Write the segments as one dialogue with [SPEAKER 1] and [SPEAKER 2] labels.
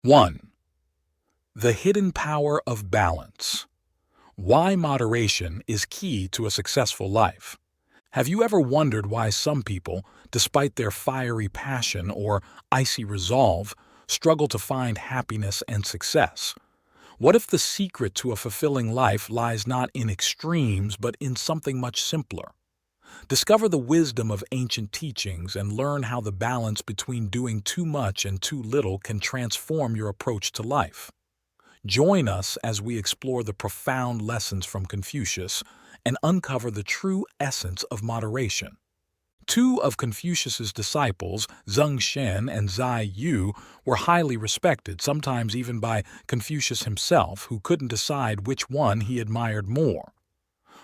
[SPEAKER 1] 1. The hidden power of balance. Why moderation is key to a successful life. Have you ever wondered why some people, despite their fiery passion or icy resolve, struggle to find happiness and success? What if the secret to a fulfilling life lies not in extremes but in something much simpler? Discover the wisdom of ancient teachings and learn how the balance between doing too much and too little can transform your approach to life. Join us as we explore the profound lessons from Confucius and uncover the true essence of moderation. Two of Confucius's disciples, ZHANGSUN and Zai Yu, were highly respected, sometimes even by Confucius himself, who couldn't decide which one he admired more.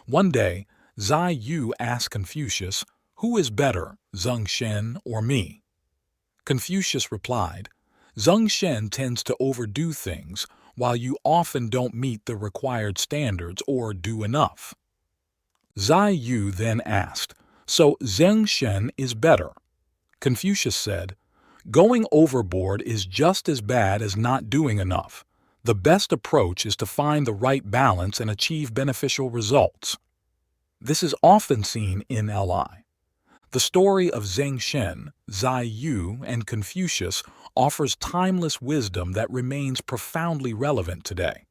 [SPEAKER 1] One day, Zai Yu asked Confucius, "Who is better, ZHANGSUN or me?" Confucius replied, "ZHANGSUN tends to overdo things, while you often don't meet the required standards or do enough." Zai Yu then asked, "So ZHANGSUN is better?" Confucius said, "Going overboard is just as bad as not doing enough. The best approach is to find the right balance and achieve beneficial results." This is often seen in Li. The story of ZHANGSUN, Zai Yu, and Confucius offers timeless wisdom that remains profoundly relevant today.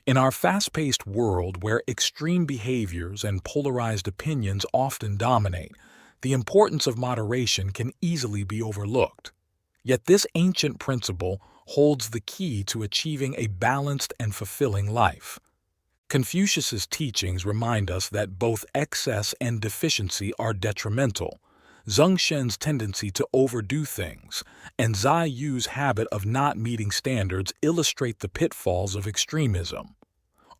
[SPEAKER 1] In our fast-paced world where extreme behaviors and polarized opinions often dominate, the importance of moderation can easily be overlooked. Yet this ancient principle holds the key to achieving a balanced and fulfilling life. Confucius's teachings remind us that both excess and deficiency are detrimental. ZHANGSUN's tendency to overdo things and Zai Yu's habit of not meeting standards illustrate the pitfalls of extremism.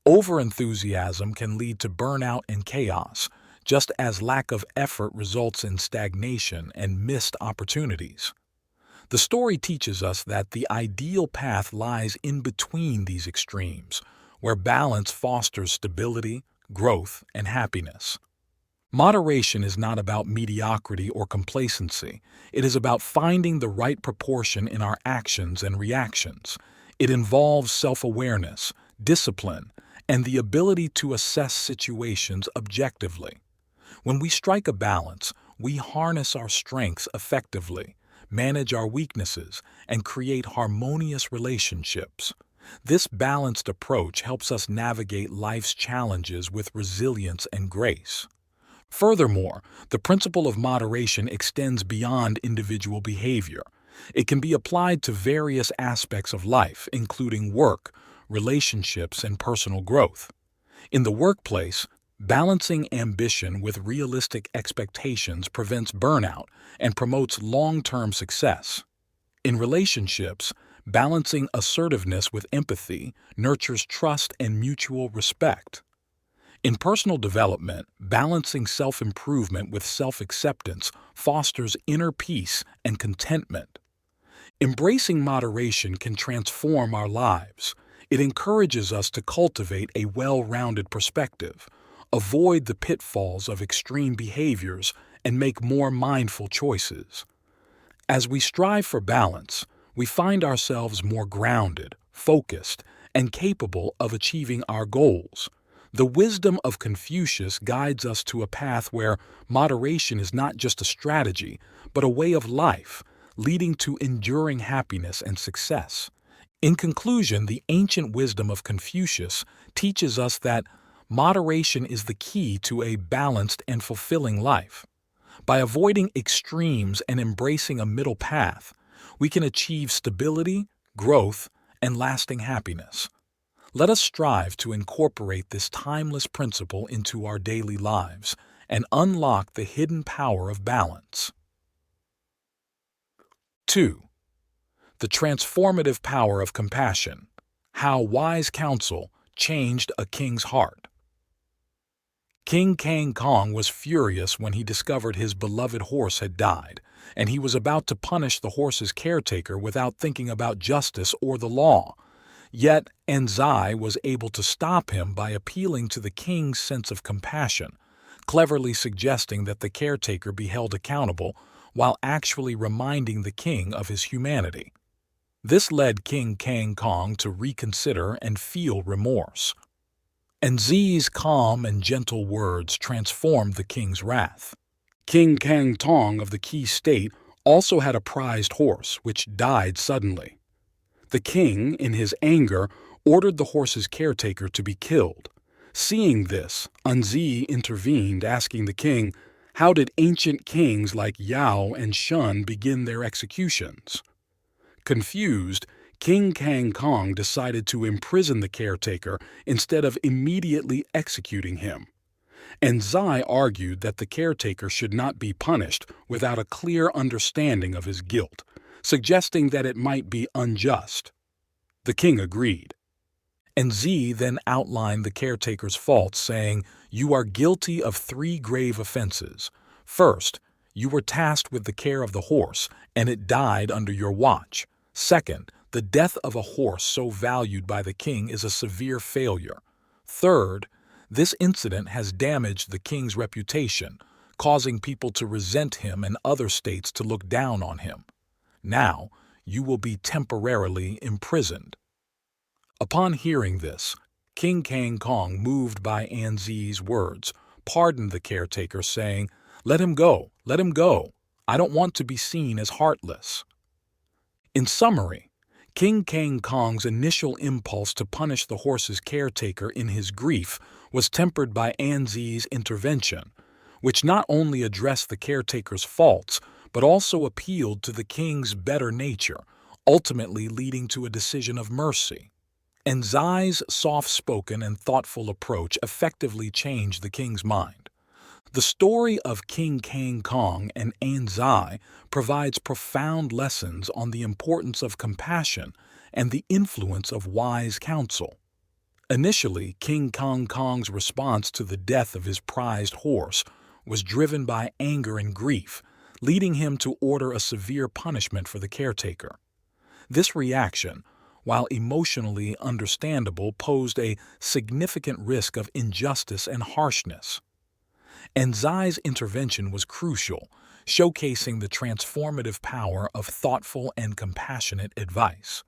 [SPEAKER 1] Overenthusiasm can lead to burnout and chaos, just as lack of effort results in stagnation and missed opportunities. The story teaches us that the ideal path lies in between these extremes, where balance fosters stability, growth, and happiness. Moderation is not about mediocrity or complacency. It is about finding the right proportion in our actions and reactions. It involves self-awareness, discipline, and the ability to assess situations objectively. When we strike a balance, we harness our strengths effectively, manage our weaknesses, and create harmonious relationships. This balanced approach helps us navigate life's challenges with resilience and grace. Furthermore, the principle of moderation extends beyond individual behavior. It can be applied to various aspects of life, including work, relationships, and personal growth. In the workplace, balancing ambition with realistic expectations prevents burnout and promotes long-term success. In relationships, balancing assertiveness with empathy nurtures trust and mutual respect. In personal development, balancing self-improvement with self-acceptance fosters inner peace and contentment. Embracing moderation can transform our lives. It encourages us to cultivate a well-rounded perspective, avoid the pitfalls of extreme behaviors, and make more mindful choices. As we strive for balance, we find ourselves more grounded, focused, and capable of achieving our goals. The wisdom of Confucius guides us to a path where moderation is not just a strategy, but a way of life, leading to enduring happiness and success. In conclusion, the ancient wisdom of Confucius teaches us that moderation is the key to a balanced and fulfilling life. By avoiding extremes and embracing a middle path, we can achieve stability, growth, and lasting happiness. Let us strive to incorporate this timeless principle into our daily lives and unlock the hidden power of balance. 2. The transformative power of compassion. How wise counsel changed a king's heart. King Kang Kong was furious when he discovered his beloved horse had died, and he was about to punish the horse's caretaker without thinking about justice or the law. Yet Zai was able to stop him by appealing to the king's sense of compassion, cleverly suggesting that the caretaker be held accountable while actually reminding the king of his humanity. This led King Kang Kong to reconsider and feel remorse. And Z's calm and gentle words transformed the king's wrath. King Kang Tong of the Qi state also had a prized horse, which died suddenly. The king, in his anger, ordered the horse's caretaker to be killed. Seeing this, Unzi intervened, asking the king, how did ancient kings like Yao and Shun begin their executions? Confused, King Kang Kong decided to imprison the caretaker instead of immediately executing him. And Zai argued that the caretaker should not be punished without a clear understanding of his guilt, suggesting that it might be unjust. The king agreed. And Z then outlined the caretaker's faults, saying, "You are guilty of 3 grave offenses. First, you were tasked with the care of the horse, and it died under your watch. Second, the death of a horse so valued by the king is a severe failure. Third, this incident has damaged the king's reputation, causing people to resent him and other states to look down on him. Now, you will be temporarily imprisoned." Upon hearing this, King Kang Kong, moved by Anzi's words, pardoned the caretaker, saying, let him go. I don't want to be seen as heartless." In summary, King Kang Kong's initial impulse to punish the horse's caretaker in his grief was tempered by Anzi's intervention, which not only addressed the caretaker's faults, but also appealed to the king's better nature, ultimately leading to a decision of mercy. And Zai's soft-spoken and thoughtful approach effectively changed the king's mind. The story of King Kang Kong and Zai provides profound lessons on the importance of compassion and the influence of wise counsel. Initially, King Kang Kong's response to the death of his prized horse was driven by anger and grief, leading him to order a severe punishment for the caretaker. This reaction, while emotionally understandable, posed a significant risk of injustice and harshness. And Zai's intervention was crucial, showcasing the transformative power of thoughtful and compassionate advice.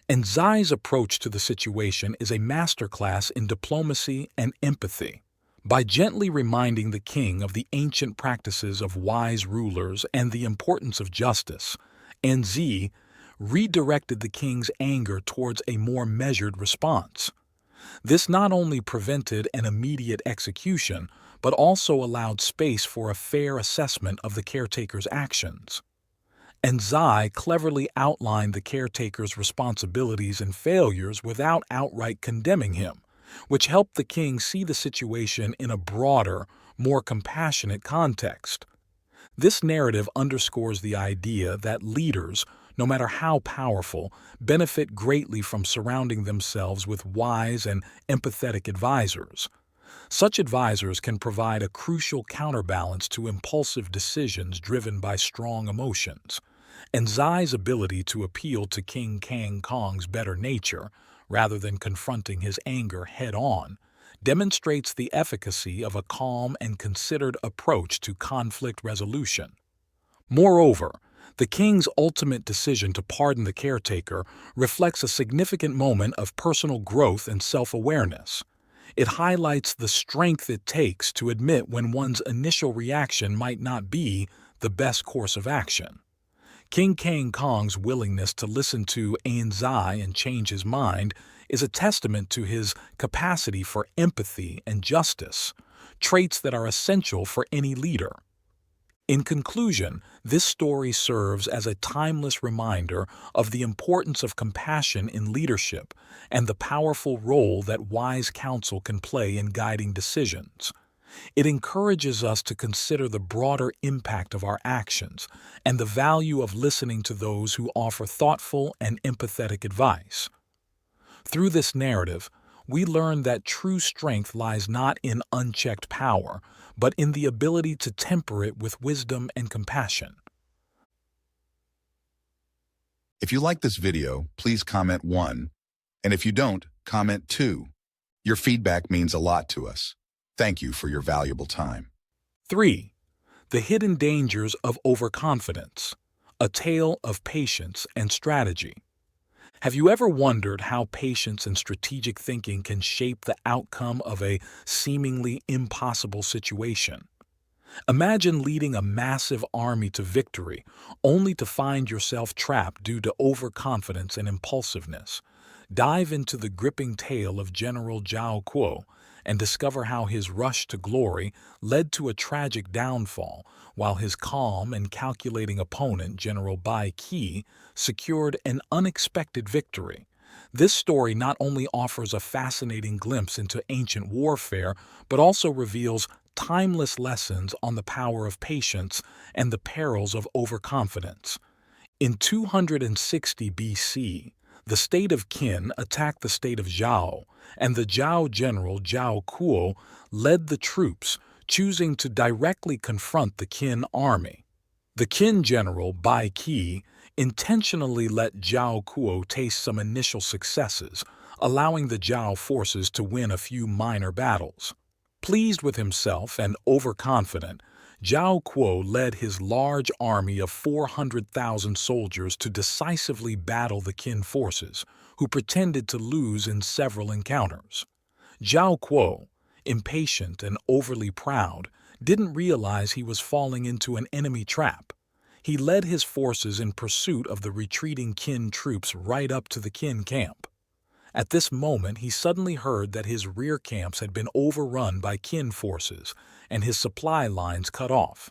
[SPEAKER 1] And Zai's approach to the situation is a masterclass in diplomacy and empathy. By gently reminding the king of the ancient practices of wise rulers and the importance of justice, Anzi redirected the king's anger towards a more measured response. This not only prevented an immediate execution, but also allowed space for a fair assessment of the caretaker's actions. And Zai cleverly outlined the caretaker's responsibilities and failures without outright condemning him, which helped the king see the situation in a broader, more compassionate context. This narrative underscores the idea that leaders, no matter how powerful, benefit greatly from surrounding themselves with wise and empathetic advisors. Such advisors can provide a crucial counterbalance to impulsive decisions driven by strong emotions. And Zai's ability to appeal to King Kang Kong's better nature, rather than confronting his anger head-on, demonstrates the efficacy of a calm and considered approach to conflict resolution. Moreover, the king's ultimate decision to pardon the caretaker reflects a significant moment of personal growth and self-awareness. It highlights the strength it takes to admit when one's initial reaction might not be the best course of action. King Kang Kong's willingness to listen to Zai and change his mind is a testament to his capacity for empathy and justice, traits that are essential for any leader. In conclusion, this story serves as a timeless reminder of the importance of compassion in leadership and the powerful role that wise counsel can play in guiding decisions. It encourages us to consider the broader impact of our actions and the value of listening to those who offer thoughtful and empathetic advice. Through this narrative, we learn that true strength lies not in unchecked power, but in the ability to temper it with wisdom and compassion.
[SPEAKER 2] If you like this video, please comment 1. And if you don't, comment 2. Your feedback means a lot to us. Thank you for your valuable time.
[SPEAKER 1] 3. The Hidden Dangers of Overconfidence, a Tale of Patience and Strategy. Have you ever wondered how patience and strategic thinking can shape the outcome of a seemingly impossible situation? Imagine leading a massive army to victory, only to find yourself trapped due to overconfidence and impulsiveness. Dive into the gripping tale of General Zhao Kuo and discover how his rush to glory led to a tragic downfall, while his calm and calculating opponent, General Bai Qi, secured an unexpected victory. This story not only offers a fascinating glimpse into ancient warfare, but also reveals timeless lessons on the power of patience and the perils of overconfidence. In 260 BC, the state of Qin attacked the state of Zhao, and the Zhao general Zhao Kuo led the troops, choosing to directly confront the Qin army. The Qin general Bai Qi intentionally let Zhao Kuo taste some initial successes, allowing the Zhao forces to win a few minor battles. Pleased with himself and overconfident, Zhao Kuo led his large army of 400,000 soldiers to decisively battle the Qin forces, who pretended to lose in several encounters. Zhao Kuo, impatient and overly proud, didn't realize he was falling into an enemy trap. He led his forces in pursuit of the retreating Qin troops right up to the Qin camp. At this moment, he suddenly heard that his rear camps had been overrun by Qin forces and his supply lines cut off.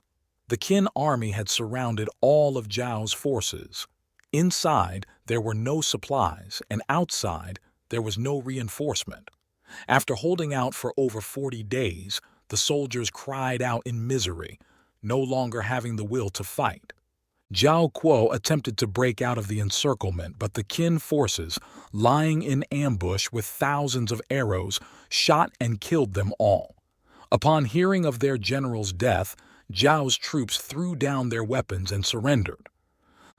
[SPEAKER 1] The Qin army had surrounded all of Zhao's forces. Inside, there were no supplies, and outside, there was no reinforcement. After holding out for over 40 days, the soldiers cried out in misery, no longer having the will to fight. Zhao Kuo attempted to break out of the encirclement, but the Qin forces, lying in ambush with thousands of arrows, shot and killed them all. Upon hearing of their general's death, Zhao's troops threw down their weapons and surrendered.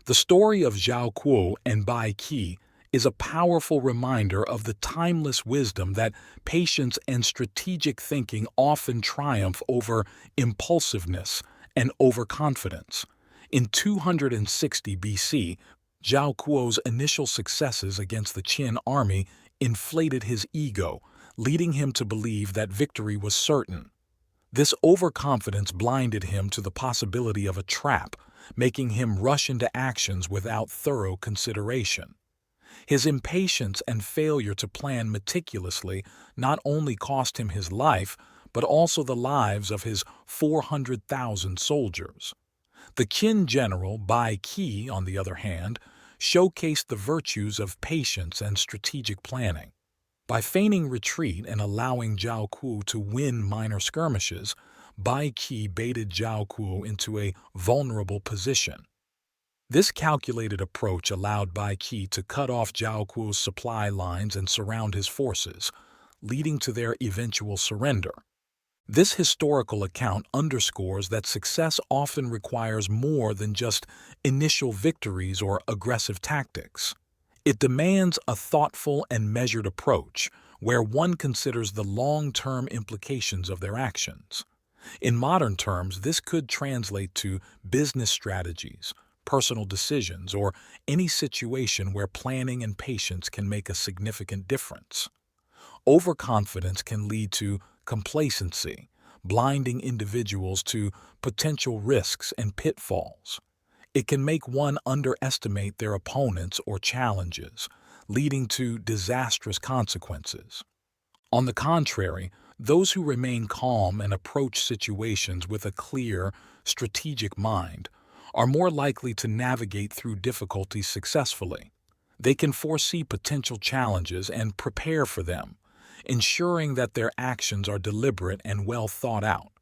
[SPEAKER 1] The story of Zhao Kuo and Bai Qi is a powerful reminder of the timeless wisdom that patience and strategic thinking often triumph over impulsiveness and overconfidence. In 260 BC, Zhao Kuo's initial successes against the Qin army inflated his ego, leading him to believe that victory was certain. This overconfidence blinded him to the possibility of a trap, making him rush into actions without thorough consideration. His impatience and failure to plan meticulously not only cost him his life, but also the lives of his 400,000 soldiers. The Qin general Bai Qi, on the other hand, showcased the virtues of patience and strategic planning. By feigning retreat and allowing Zhao Kuo to win minor skirmishes, Bai Qi baited Zhao Kuo into a vulnerable position. This calculated approach allowed Bai Qi to cut off Zhao Kuo's supply lines and surround his forces, leading to their eventual surrender. This historical account underscores that success often requires more than just initial victories or aggressive tactics. It demands a thoughtful and measured approach, where one considers the long-term implications of their actions. In modern terms, this could translate to business strategies, personal decisions, or any situation where planning and patience can make a significant difference. Overconfidence can lead to complacency, blinding individuals to potential risks and pitfalls. It can make one underestimate their opponents or challenges, leading to disastrous consequences. On the contrary, those who remain calm and approach situations with a clear, strategic mind are more likely to navigate through difficulties successfully. They can foresee potential challenges and prepare for them, ensuring that their actions are deliberate and well thought out.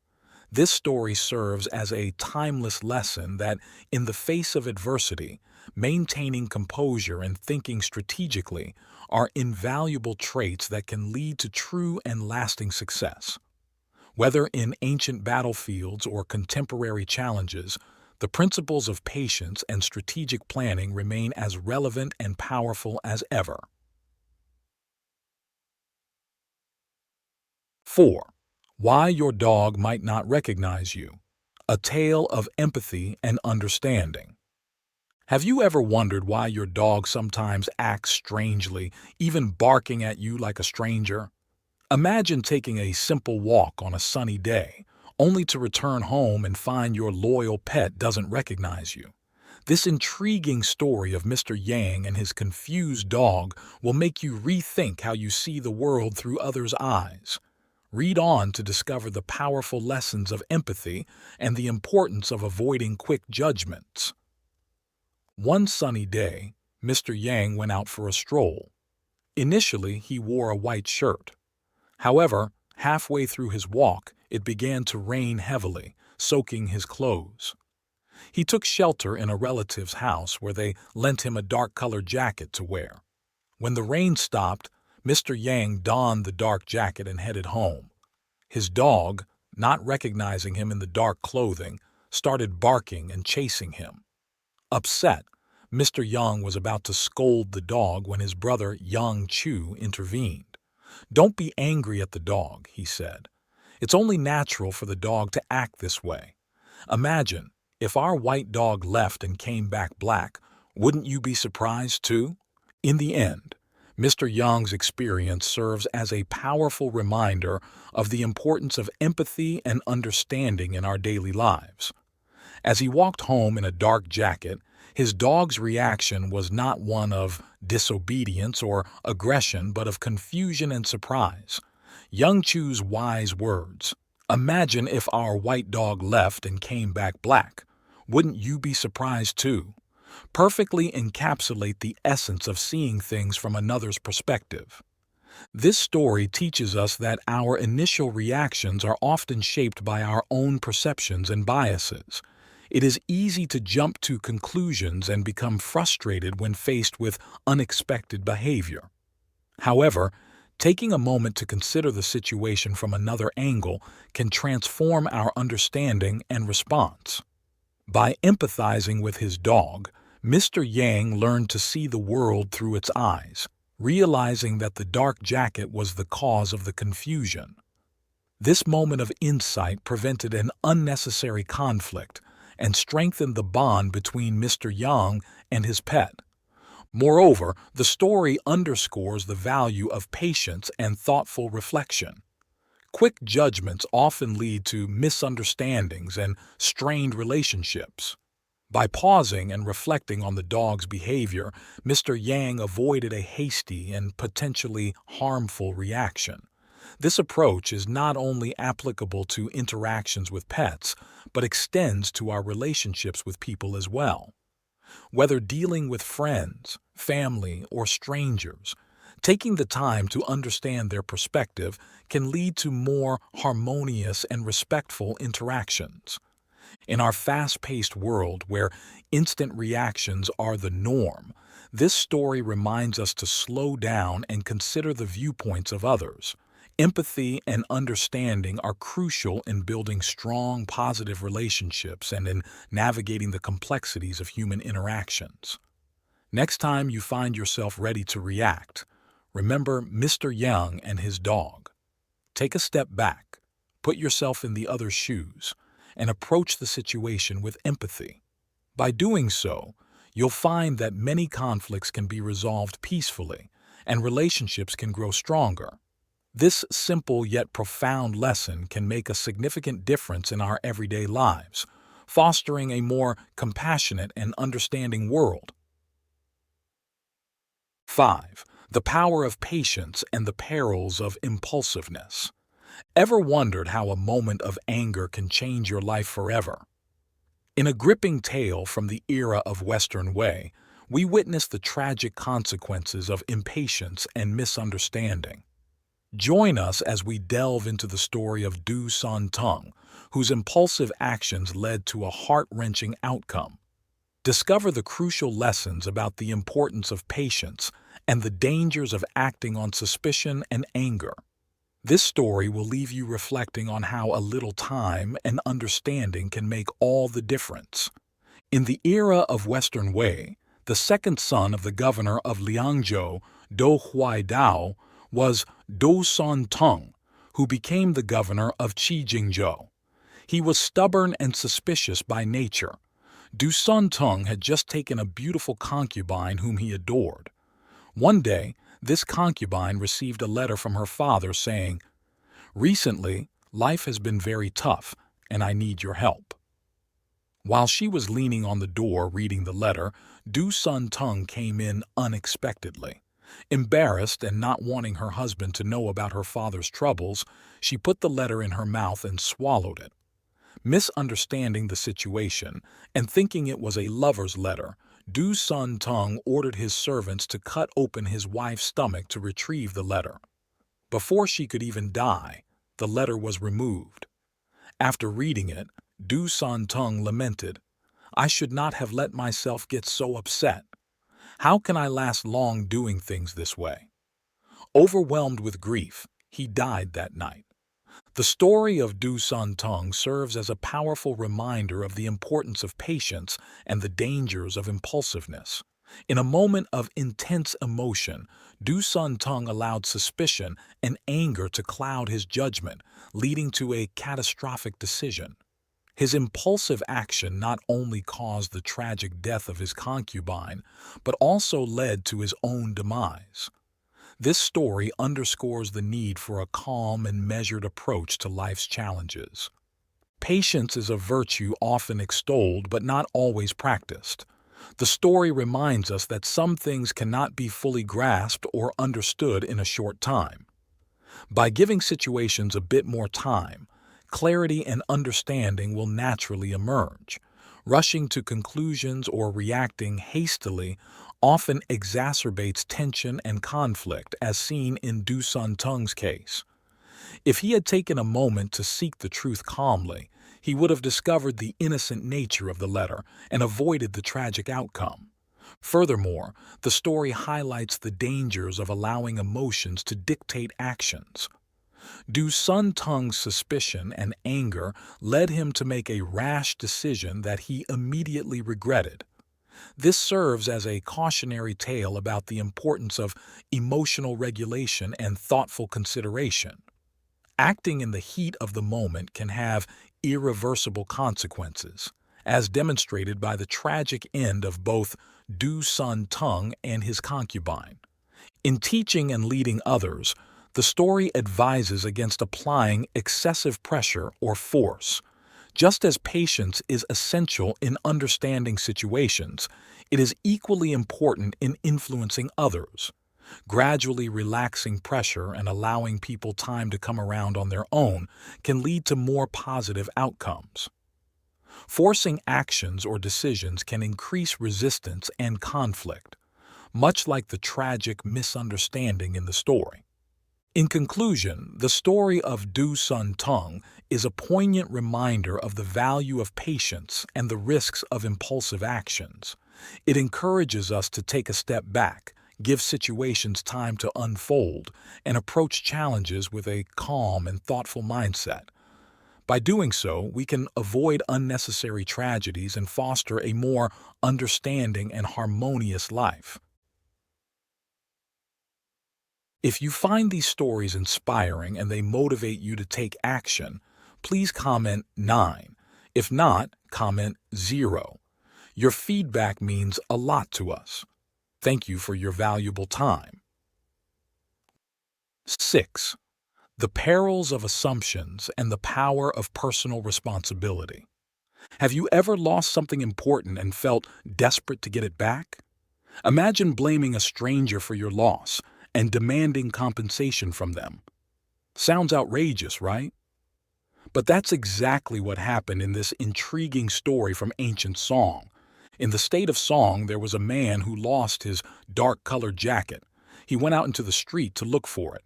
[SPEAKER 1] This story serves as a timeless lesson that, in the face of adversity, maintaining composure and thinking strategically are invaluable traits that can lead to true and lasting success. Whether in ancient battlefields or contemporary challenges, the principles of patience and strategic planning remain as relevant and powerful as ever. 4. Why your dog might not recognize you. A tale of empathy and understanding. Have you ever wondered why your dog sometimes acts strangely, even barking at you like a stranger? Imagine taking a simple walk on a sunny day, only to return home and find your loyal pet doesn't recognize you. This intriguing story of Mr. Yang and his confused dog will make you rethink how you see the world through others' eyes. Read on to discover the powerful lessons of empathy and the importance of avoiding quick judgments. One sunny day, Mr. Yang went out for a stroll. Initially, he wore a white shirt. However, halfway through his walk, it began to rain heavily, soaking his clothes. He took shelter in a relative's house where they lent him a dark-colored jacket to wear. When the rain stopped, Mr. Yang donned the dark jacket and headed home. His dog, not recognizing him in the dark clothing, started barking and chasing him. Upset, Mr. Yang was about to scold the dog when his brother Yang Chu intervened. "Don't be angry at the dog," he said. "It's only natural for the dog to act this way. Imagine, if our white dog left and came back black, wouldn't you be surprised too?" In the end, Mr. Yang's experience serves as a powerful reminder of the importance of empathy and understanding in our daily lives. As he walked home in a dark jacket, his dog's reaction was not one of disobedience or aggression, but of confusion and surprise. Yang Chu's wise words, "Imagine if our white dog left and came back black. Wouldn't you be surprised too?" perfectly encapsulate the essence of seeing things from another's perspective. This story teaches us that our initial reactions are often shaped by our own perceptions and biases. It is easy to jump to conclusions and become frustrated when faced with unexpected behavior. However, taking a moment to consider the situation from another angle can transform our understanding and response. By empathizing with his dog, Mr. Yang learned to see the world through its eyes, realizing that the dark jacket was the cause of the confusion. This moment of insight prevented an unnecessary conflict and strengthened the bond between Mr. Yang and his pet. Moreover, the story underscores the value of patience and thoughtful reflection. Quick judgments often lead to misunderstandings and strained relationships. By pausing and reflecting on the dog's behavior, Mr. Yang avoided a hasty and potentially harmful reaction. This approach is not only applicable to interactions with pets, but extends to our relationships with people as well. Whether dealing with friends, family, or strangers, taking the time to understand their perspective can lead to more harmonious and respectful interactions. In our fast-paced world where instant reactions are the norm, this story reminds us to slow down and consider the viewpoints of others. Empathy and understanding are crucial in building strong, positive relationships and in navigating the complexities of human interactions. Next time you find yourself ready to react, remember Mr. Yang and his dog. Take a step back, put yourself in the other's shoes, and approach the situation with empathy. By doing so, you'll find that many conflicts can be resolved peacefully and relationships can grow stronger. This simple yet profound lesson can make a significant difference in our everyday lives, fostering a more compassionate and understanding world. 5. The power of patience and the perils of impulsiveness. Ever wondered how a moment of anger can change your life forever? In a gripping tale from the era of Western Way, we witness the tragic consequences of impatience and misunderstanding. Join us as we delve into the story of Du Sun Tung, whose impulsive actions led to a heart-wrenching outcome. Discover the crucial lessons about the importance of patience and the dangers of acting on suspicion and anger. This story will leave you reflecting on how a little time and understanding can make all the difference. In the era of Western Way, the second son of the governor of Liangzhou, Do Huaidao, was Du Sun Tung, who became the governor of Qijingzhou. He was stubborn and suspicious by nature. Du Sun Tung had just taken a beautiful concubine whom he adored. One day, this concubine received a letter from her father saying, "Recently, life has been very tough, and I need your help." While she was leaning on the door reading the letter, Du Sun Tung came in unexpectedly. Embarrassed and not wanting her husband to know about her father's troubles, she put the letter in her mouth and swallowed it. Misunderstanding the situation and thinking it was a lover's letter, Du Sun Tung ordered his servants to cut open his wife's stomach to retrieve the letter. Before she could even die, the letter was removed. After reading it, Du Sun Tung lamented, "I should not have let myself get so upset. How can I last long doing things this way?" Overwhelmed with grief, he died that night. The story of Du Sun Tung serves as a powerful reminder of the importance of patience and the dangers of impulsiveness. In a moment of intense emotion, Du Sun Tung allowed suspicion and anger to cloud his judgment, leading to a catastrophic decision. His impulsive action not only caused the tragic death of his concubine, but also led to his own demise. This story underscores the need for a calm and measured approach to life's challenges. Patience is a virtue often extolled but not always practiced. The story reminds us that some things cannot be fully grasped or understood in a short time. By giving situations a bit more time, clarity and understanding will naturally emerge. Rushing to conclusions or reacting hastily often exacerbates tension and conflict, as seen in Du Sun Tung's case. If he had taken a moment to seek the truth calmly, he would have discovered the innocent nature of the letter and avoided the tragic outcome. Furthermore, the story highlights the dangers of allowing emotions to dictate actions. Du Sun Tung's suspicion and anger led him to make a rash decision that he immediately regretted. This serves as a cautionary tale about the importance of emotional regulation and thoughtful consideration. Acting in the heat of the moment can have irreversible consequences, as demonstrated by the tragic end of both Du Sun Tung and his concubine. In teaching and leading others, the story advises against applying excessive pressure or force. Just as patience is essential in understanding situations, it is equally important in influencing others. Gradually relaxing pressure and allowing people time to come around on their own can lead to more positive outcomes. Forcing actions or decisions can increase resistance and conflict, much like the tragic misunderstanding in the story. In conclusion, the story of Du Sun Tung is a poignant reminder of the value of patience and the risks of impulsive actions. It encourages us to take a step back, give situations time to unfold, and approach challenges with a calm and thoughtful mindset. By doing so, we can avoid unnecessary tragedies and foster a more understanding and harmonious life. If you find these stories inspiring and they motivate you to take action, please comment 9. If not, comment 0. Your feedback means a lot to us. Thank you for your valuable time. 6. The perils of assumptions and the power of personal responsibility. Have you ever lost something important and felt desperate to get it back? Imagine blaming a stranger for your loss and demanding compensation from them. Sounds outrageous, right? But that's exactly what happened in this intriguing story from ancient Song. In the state of Song, there was a man who lost his dark-colored jacket. He went out into the street to look for it.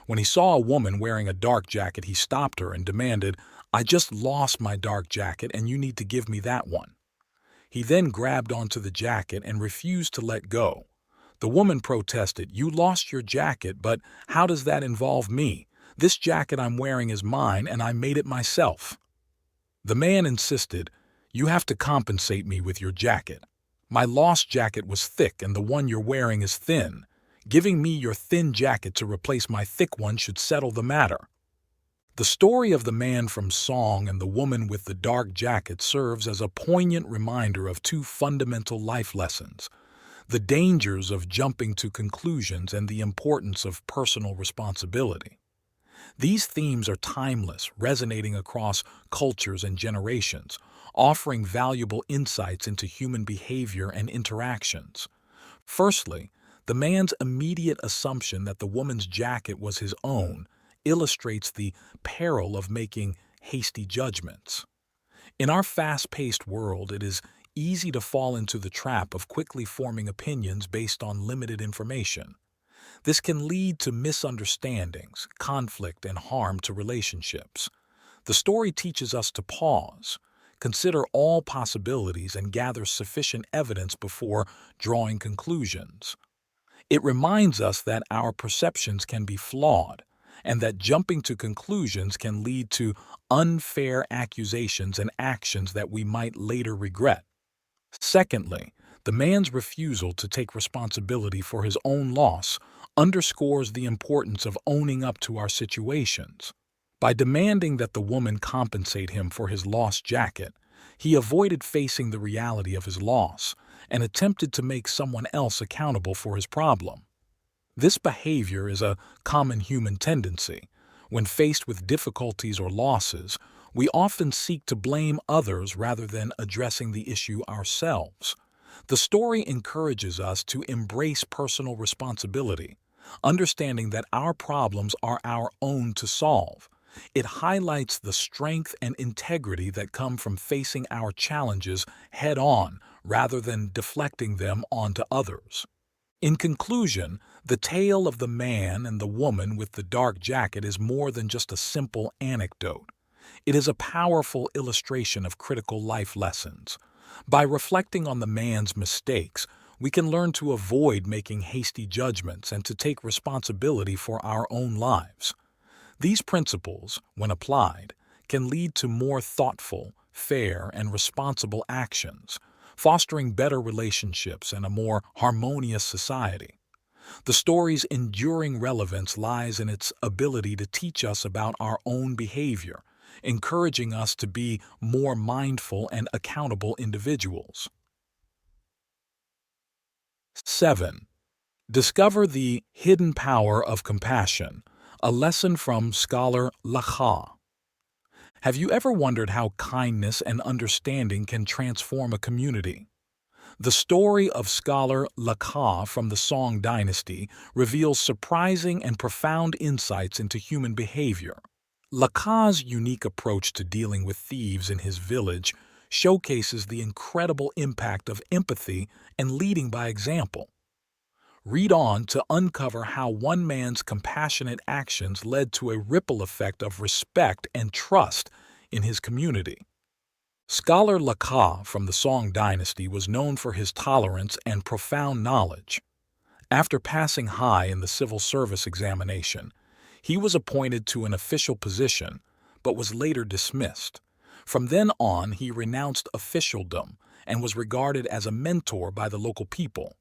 [SPEAKER 1] When he saw a woman wearing a dark jacket, he stopped her and demanded, "I just lost my dark jacket and you need to give me that one." He then grabbed onto the jacket and refused to let go. The woman protested, "You lost your jacket, but how does that involve me? This jacket I'm wearing is mine and I made it myself." The man insisted, "You have to compensate me with your jacket. My lost jacket was thick and the one you're wearing is thin. Giving me your thin jacket to replace my thick one should settle the matter." The story of the man from Song and the woman with the dark jacket serves as a poignant reminder of two fundamental life lessons: the dangers of jumping to conclusions and the importance of personal responsibility. These themes are timeless, resonating across cultures and generations, offering valuable insights into human behavior and interactions. Firstly, the man's immediate assumption that the woman's jacket was his own illustrates the peril of making hasty judgments. In our fast-paced world, it is easy to fall into the trap of quickly forming opinions based on limited information. This can lead to misunderstandings, conflict, and harm to relationships. The story teaches us to pause, consider all possibilities, and gather sufficient evidence before drawing conclusions. It reminds us that our perceptions can be flawed, and that jumping to conclusions can lead to unfair accusations and actions that we might later regret. Secondly, the man's refusal to take responsibility for his own loss underscores the importance of owning up to our situations. By demanding that the woman compensate him for his lost jacket, he avoided facing the reality of his loss and attempted to make someone else accountable for his problem. This behavior is a common human tendency. When faced with difficulties or losses, we often seek to blame others rather than addressing the issue ourselves. The story encourages us to embrace personal responsibility, understanding that our problems are our own to solve. It highlights the strength and integrity that come from facing our challenges head-on rather than deflecting them onto others. In conclusion, the tale of the man and the woman with the dark jacket is more than just a simple anecdote. It is a powerful illustration of critical life lessons. By reflecting on the man's mistakes, we can learn to avoid making hasty judgments and to take responsibility for our own lives. These principles, when applied, can lead to more thoughtful, fair, and responsible actions, fostering better relationships and a more harmonious society. The story's enduring relevance lies in its ability to teach us about our own behavior, encouraging us to be more mindful and accountable individuals. 7. Discover the hidden power of compassion, a lesson from scholar Lacan. Have you ever wondered how kindness and understanding can transform a community? The story of scholar Lacan from the Song dynasty reveals surprising and profound insights into human behavior. Lacan's unique approach to dealing with thieves in his village showcases the incredible impact of empathy and leading by example. Read on to uncover how one man's compassionate actions led to a ripple effect of respect and trust in his community. Scholar Lacan from the Song dynasty was known for his tolerance and profound knowledge. After passing high in the civil service examination, he was appointed to an official position, but was later dismissed. From then on, he renounced officialdom and was regarded as a mentor by the local people.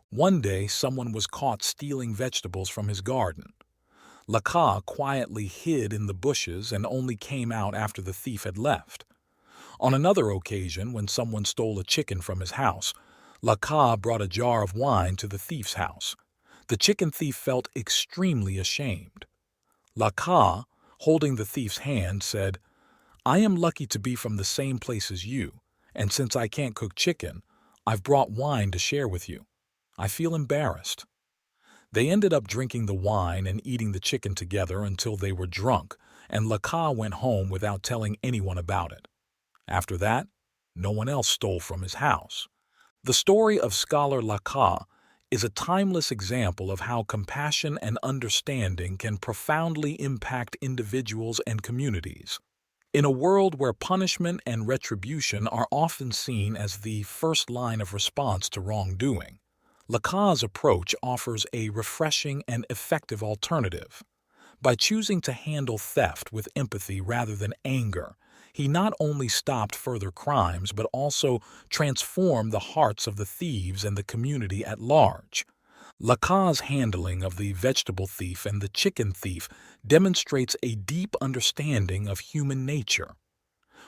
[SPEAKER 1] One day, someone was caught stealing vegetables from his garden. Lacan quietly hid in the bushes and only came out after the thief had left. On another occasion, when someone stole a chicken from his house, Lacan brought a jar of wine to the thief's house. The chicken thief felt extremely ashamed. Lacan, holding the thief's hand, said, "I am lucky to be from the same place as you, and since I can't cook chicken, I've brought wine to share with you. I feel embarrassed." They ended up drinking the wine and eating the chicken together until they were drunk, and Lacan went home without telling anyone about it. After that, no one else stole from his house. The story of scholar Lacan is a timeless example of how compassion and understanding can profoundly impact individuals and communities. In a world where punishment and retribution are often seen as the first line of response to wrongdoing, Lacan's approach offers a refreshing and effective alternative. By choosing to handle theft with empathy rather than anger, he not only stopped further crimes but also transformed the hearts of the thieves and the community at large. Lacan's handling of the vegetable thief and the chicken thief demonstrates a deep understanding of human nature.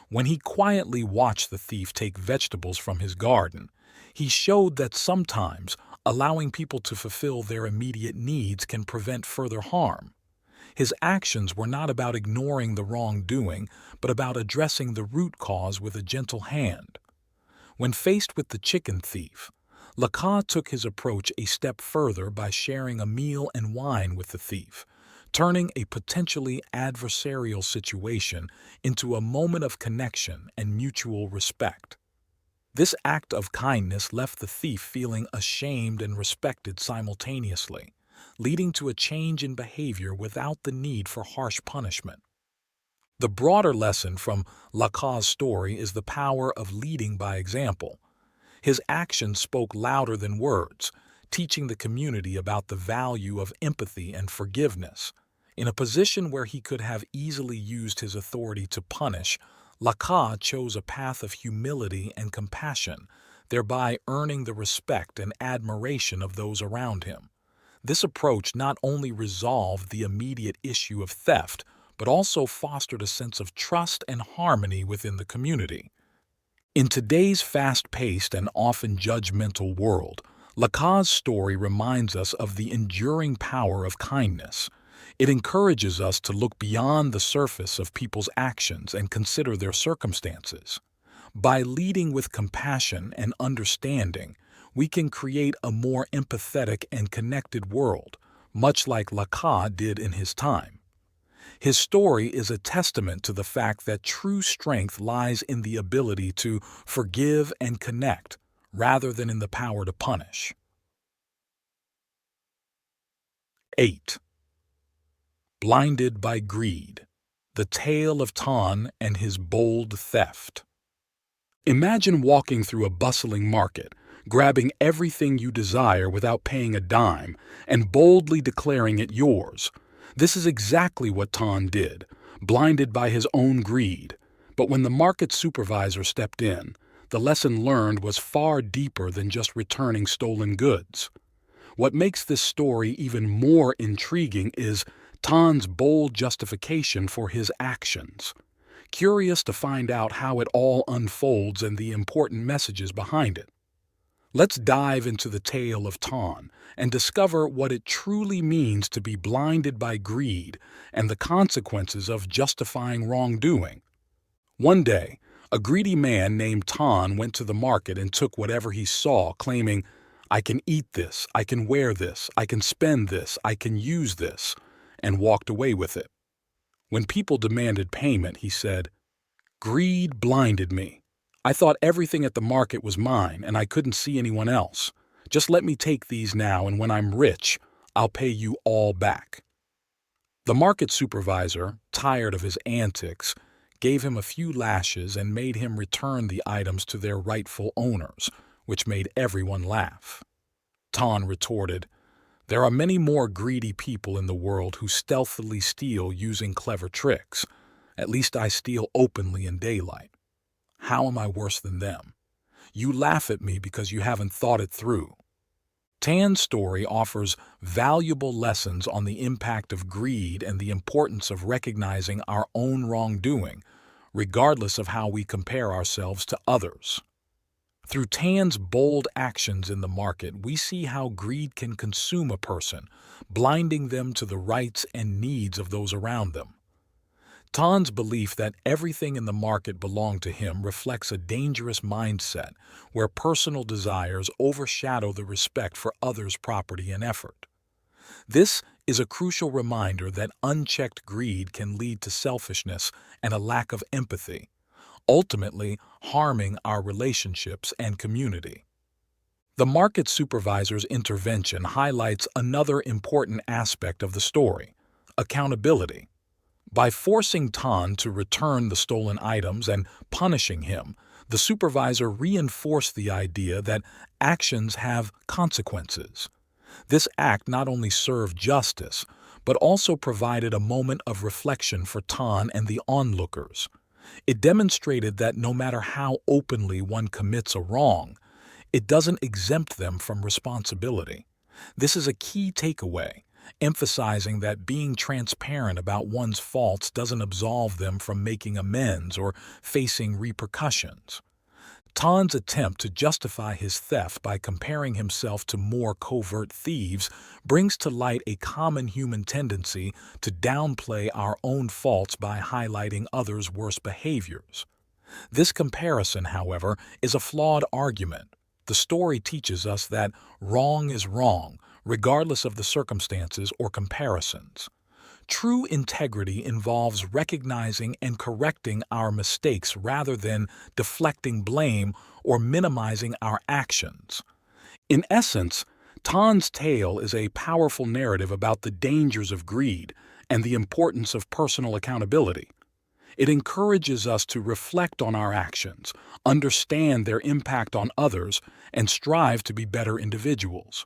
[SPEAKER 1] When he quietly watched the thief take vegetables from his garden, he showed that sometimes allowing people to fulfill their immediate needs can prevent further harm. His actions were not about ignoring the wrongdoing, but about addressing the root cause with a gentle hand. When faced with the chicken thief, Lacan took his approach a step further by sharing a meal and wine with the thief, turning a potentially adversarial situation into a moment of connection and mutual respect. This act of kindness left the thief feeling ashamed and respected simultaneously, leading to a change in behavior without the need for harsh punishment. The broader lesson from Lacan's story is the power of leading by example. His actions spoke louder than words, teaching the community about the value of empathy and forgiveness. In a position where he could have easily used his authority to punish, Lacan chose a path of humility and compassion, thereby earning the respect and admiration of those around him. This approach not only resolved the immediate issue of theft, but also fostered a sense of trust and harmony within the community. In today's fast-paced and often judgmental world, Lacan's story reminds us of the enduring power of kindness. It encourages us to look beyond the surface of people's actions and consider their circumstances. By leading with compassion and understanding, we can create a more empathetic and connected world, much like Lacan did in his time. His story is a testament to the fact that true strength lies in the ability to forgive and connect, rather than in the power to punish. 8. Blinded by Greed: The Tale of Tan and His Bold Theft. Imagine walking through a bustling market, grabbing everything you desire without paying a dime, and boldly declaring it yours. This is exactly what Tan did, blinded by his own greed. But when the market supervisor stepped in, the lesson learned was far deeper than just returning stolen goods. What makes this story even more intriguing is Tan's bold justification for his actions. Curious to find out how it all unfolds and the important messages behind it, let's dive into the tale of Tan and discover what it truly means to be blinded by greed and the consequences of justifying wrongdoing. One day, a greedy man named Tan went to the market and took whatever he saw, claiming, "I can eat this, I can wear this, I can spend this, I can use this," and walked away with it. When people demanded payment, he said, "Greed blinded me. I thought everything at the market was mine and I couldn't see anyone else. Just let me take these now, and when I'm rich, I'll pay you all back." The market supervisor, tired of his antics, gave him a few lashes and made him return the items to their rightful owners, which made everyone laugh. Tan retorted, "There are many more greedy people in the world who stealthily steal using clever tricks. At least I steal openly in daylight. How am I worse than them? You laugh at me because you haven't thought it through." Tan's story offers valuable lessons on the impact of greed and the importance of recognizing our own wrongdoing, regardless of how we compare ourselves to others. Through Tan's bold actions in the market, we see how greed can consume a person, blinding them to the rights and needs of those around them. Tan's belief that everything in the market belonged to him reflects a dangerous mindset where personal desires overshadow the respect for others' property and effort. This is a crucial reminder that unchecked greed can lead to selfishness and a lack of empathy, ultimately harming our relationships and community. The market supervisor's intervention highlights another important aspect of the story: accountability. By forcing Tan to return the stolen items and punishing him, the supervisor reinforced the idea that actions have consequences. This act not only served justice, but also provided a moment of reflection for Tan and the onlookers. It demonstrated that no matter how openly one commits a wrong, it doesn't exempt them from responsibility. This is a key takeaway, emphasizing that being transparent about one's faults doesn't absolve them from making amends or facing repercussions. Tan's attempt to justify his theft by comparing himself to more covert thieves brings to light a common human tendency to downplay our own faults by highlighting others' worst behaviors. This comparison, however, is a flawed argument. The story teaches us that wrong is wrong, regardless of the circumstances or comparisons. True integrity involves recognizing and correcting our mistakes rather than deflecting blame or minimizing our actions. In essence, Tan's tale is a powerful narrative about the dangers of greed and the importance of personal accountability. It encourages us to reflect on our actions, understand their impact on others, and strive to be better individuals.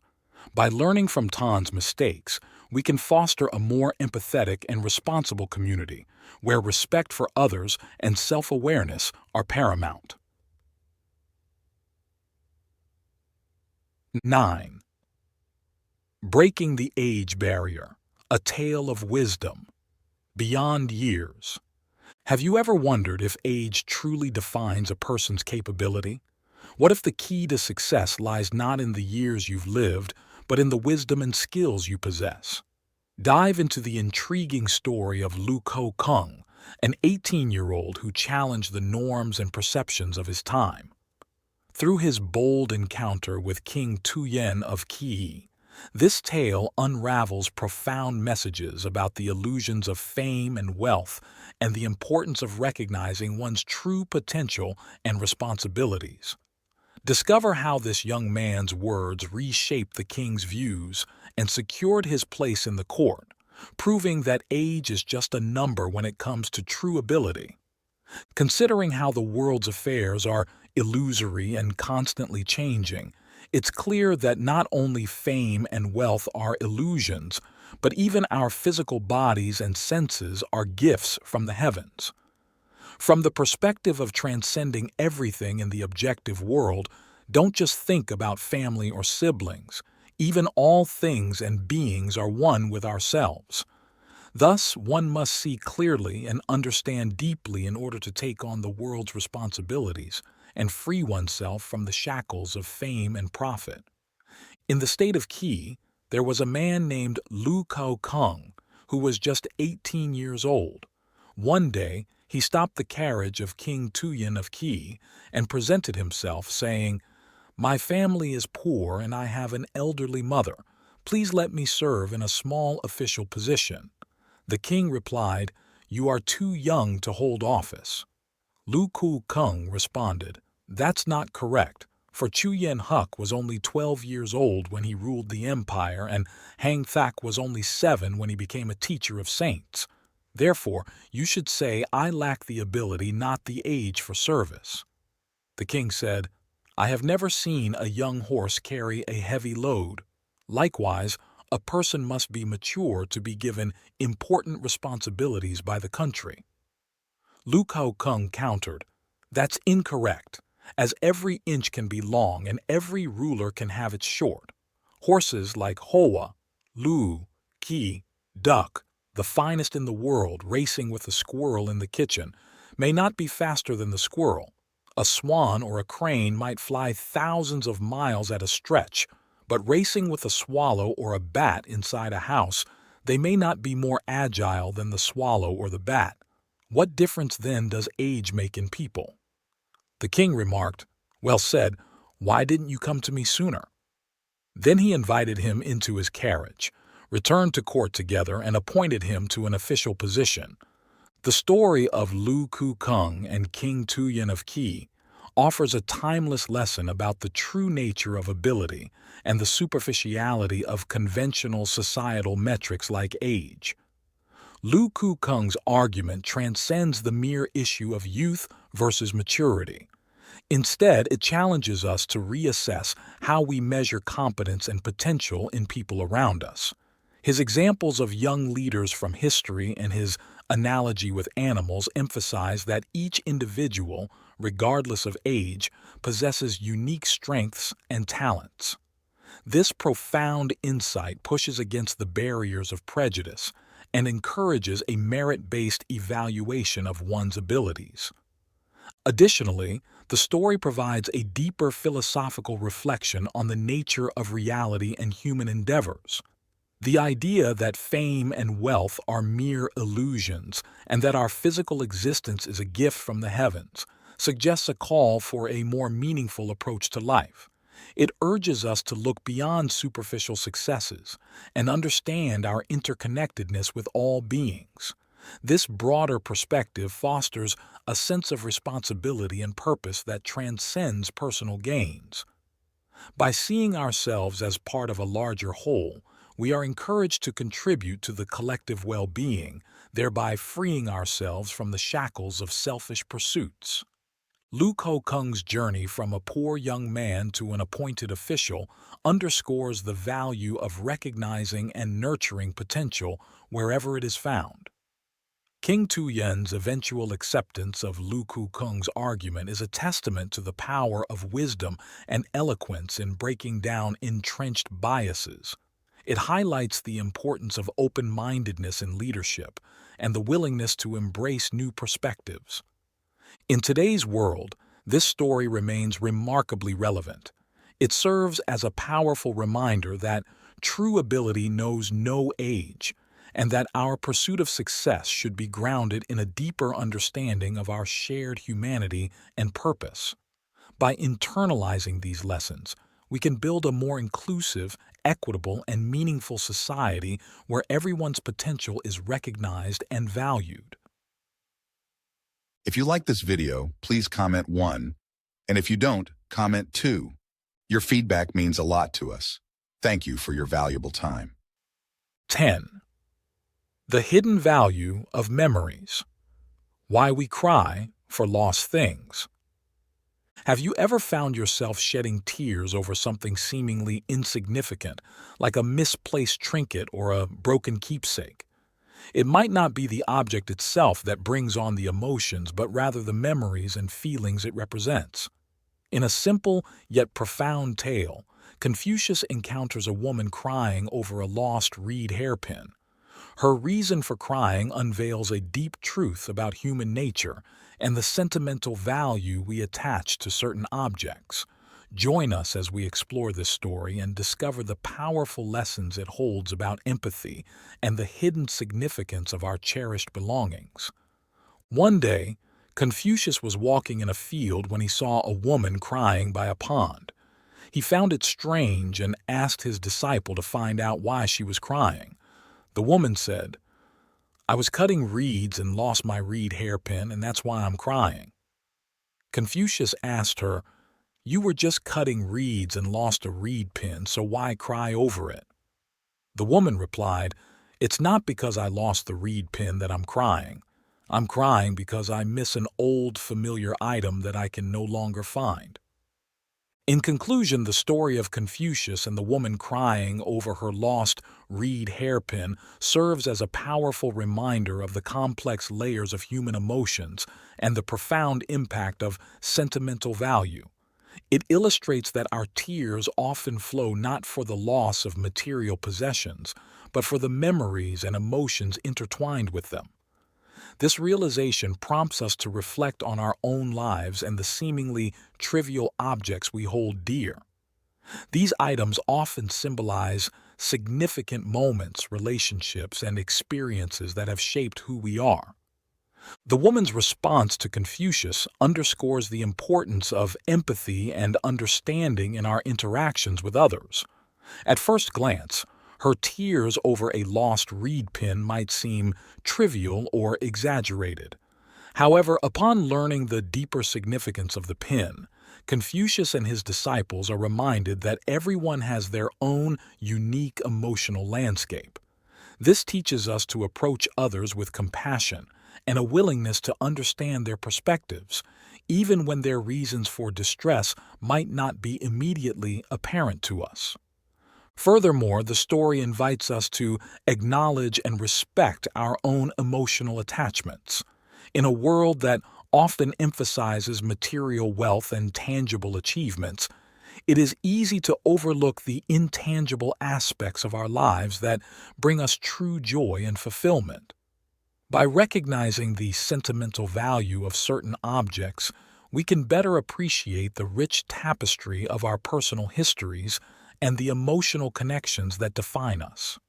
[SPEAKER 1] By learning from Tan's mistakes, we can foster a more empathetic and responsible community where respect for others and self-awareness are paramount. 9. Breaking the Age Barrier, a Tale of Wisdom. Beyond Years. Have you ever wondered if age truly defines a person's capability? What if the key to success lies not in the years you've lived, but in the wisdom and skills you possess? Dive into the intriguing story of Lu Kung, an 18-year-old who challenged the norms and perceptions of his time. Through his bold encounter with King Tuyen of Qi, this tale unravels profound messages about the illusions of fame and wealth and the importance of recognizing one's true potential and responsibilities. Discover how this young man's words reshaped the king's views and secured his place in the court, proving that age is just a number when it comes to true ability. Considering how the world's affairs are illusory and constantly changing, it's clear that not only fame and wealth are illusions, but even our physical bodies and senses are gifts from the heavens. From the perspective of transcending everything in the objective world, don't just think about family or siblings. Even all things and beings are one with ourselves. Thus, one must see clearly and understand deeply in order to take on the world's responsibilities and free oneself from the shackles of fame and profit. In the state of Qi, there was a man named Lu Kung who was just 18 years old. One day, he stopped the carriage of King Tuyen of Qi and presented himself, saying, "My family is poor and I have an elderly mother. Please let me serve in a small official position." The king replied, "You are too young to hold office." Lu Kung responded, "That's not correct, for Chu Yen Huk was only 12 years old when he ruled the empire and Hang Thak was only 7 when he became a teacher of saints. Therefore, you should say I lack the ability, not the age for service." The king said, "I have never seen a young horse carry a heavy load. Likewise, a person must be mature to be given important responsibilities by the country." Lu Kung countered, "That's incorrect, as every inch can be long and every ruler can have its short. Horses like Hoa, Lu, Qi, Duck, the finest in the world racing with a squirrel in the kitchen, may not be faster than the squirrel. A swan or a crane might fly thousands of miles at a stretch, but racing with a swallow or a bat inside a house, they may not be more agile than the swallow or the bat. What difference then does age make in people?" The king remarked, "Well said, why didn't you come to me sooner?" Then he invited him into his carriage, returned to court together, and appointed him to an official position. The story of Lu Kung and King Tuyen of Qi offers a timeless lesson about the true nature of ability and the superficiality of conventional societal metrics like age. Lu Kung's argument transcends the mere issue of youth versus maturity. Instead, it challenges us to reassess how we measure competence and potential in people around us. His examples of young leaders from history and his analogy with animals emphasize that each individual, regardless of age, possesses unique strengths and talents. This profound insight pushes against the barriers of prejudice and encourages a merit-based evaluation of one's abilities. Additionally, the story provides a deeper philosophical reflection on the nature of reality and human endeavors. The idea that fame and wealth are mere illusions and that our physical existence is a gift from the heavens suggests a call for a more meaningful approach to life. It urges us to look beyond superficial successes and understand our interconnectedness with all beings. This broader perspective fosters a sense of responsibility and purpose that transcends personal gains. By seeing ourselves as part of a larger whole, we are encouraged to contribute to the collective well-being, thereby freeing ourselves from the shackles of selfish pursuits. Lu Kokung's journey from a poor young man to an appointed official underscores the value of recognizing and nurturing potential wherever it is found. King Tuyen's eventual acceptance of Lu Kokung's argument is a testament to the power of wisdom and eloquence in breaking down entrenched biases. It highlights the importance of open-mindedness in leadership and the willingness to embrace new perspectives. In today's world, this story remains remarkably relevant. It serves as a powerful reminder that true ability knows no age, and that our pursuit of success should be grounded in a deeper understanding of our shared humanity and purpose. By internalizing these lessons, we can build a more inclusive, equitable, and meaningful society where everyone's potential is recognized and valued.
[SPEAKER 2] If you like this video, please comment 1. And if you don't, comment 2. Your feedback means a lot to us. Thank you for your valuable time.
[SPEAKER 1] 10. The hidden value of memories. Why we cry for lost things. Have you ever found yourself shedding tears over something seemingly insignificant, like a misplaced trinket or a broken keepsake? It might not be the object itself that brings on the emotions, but rather the memories and feelings it represents. In a simple yet profound tale, Confucius encounters a woman crying over a lost reed hairpin. Her reason for crying unveils a deep truth about human nature and the sentimental value we attach to certain objects. Join us as we explore this story and discover the powerful lessons it holds about empathy and the hidden significance of our cherished belongings. One day, Confucius was walking in a field when he saw a woman crying by a pond. He found it strange and asked his disciple to find out why she was crying. The woman said, "I was cutting reeds and lost my reed hairpin, and that's why I'm crying." Confucius asked her, "You were just cutting reeds and lost a reed pin, so why cry over it?" The woman replied, "It's not because I lost the reed pin that I'm crying. I'm crying because I miss an old familiar item that I can no longer find." In conclusion, the story of Confucius and the woman crying over her lost reed hairpin serves as a powerful reminder of the complex layers of human emotions and the profound impact of sentimental value. It illustrates that our tears often flow not for the loss of material possessions, but for the memories and emotions intertwined with them. This realization prompts us to reflect on our own lives and the seemingly trivial objects we hold dear. These items often symbolize significant moments, relationships, and experiences that have shaped who we are. The woman's response to Confucius underscores the importance of empathy and understanding in our interactions with others. At first glance, her tears over a lost reed pin might seem trivial or exaggerated. However, upon learning the deeper significance of the pin, Confucius and his disciples are reminded that everyone has their own unique emotional landscape. This teaches us to approach others with compassion and a willingness to understand their perspectives, even when their reasons for distress might not be immediately apparent to us. Furthermore, the story invites us to acknowledge and respect our own emotional attachments. In a world that often emphasizes material wealth and tangible achievements, It is easy to overlook the intangible aspects of our lives that bring us true joy and fulfillment. By recognizing the sentimental value of certain objects, we can better appreciate the rich tapestry of our personal histories and the emotional connections that define us.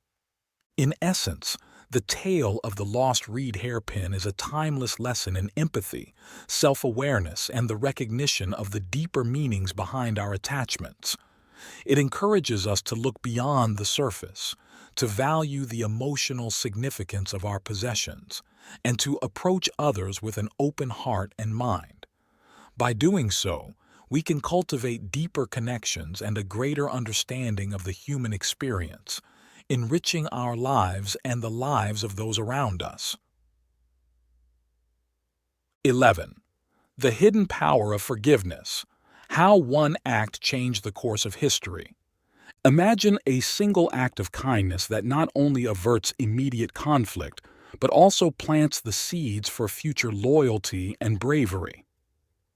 [SPEAKER 1] In essence, the tale of the lost reed hairpin is a timeless lesson in empathy, self-awareness, and the recognition of the deeper meanings behind our attachments. It encourages us to look beyond the surface, to value the emotional significance of our possessions, and to approach others with an open heart and mind. By doing so, we can cultivate deeper connections and a greater understanding of the human experience, enriching our lives and the lives of those around us. 11. The hidden power of forgiveness. How one act changed the course of history. Imagine a single act of kindness that not only averts immediate conflict, but also plants the seeds for future loyalty and bravery.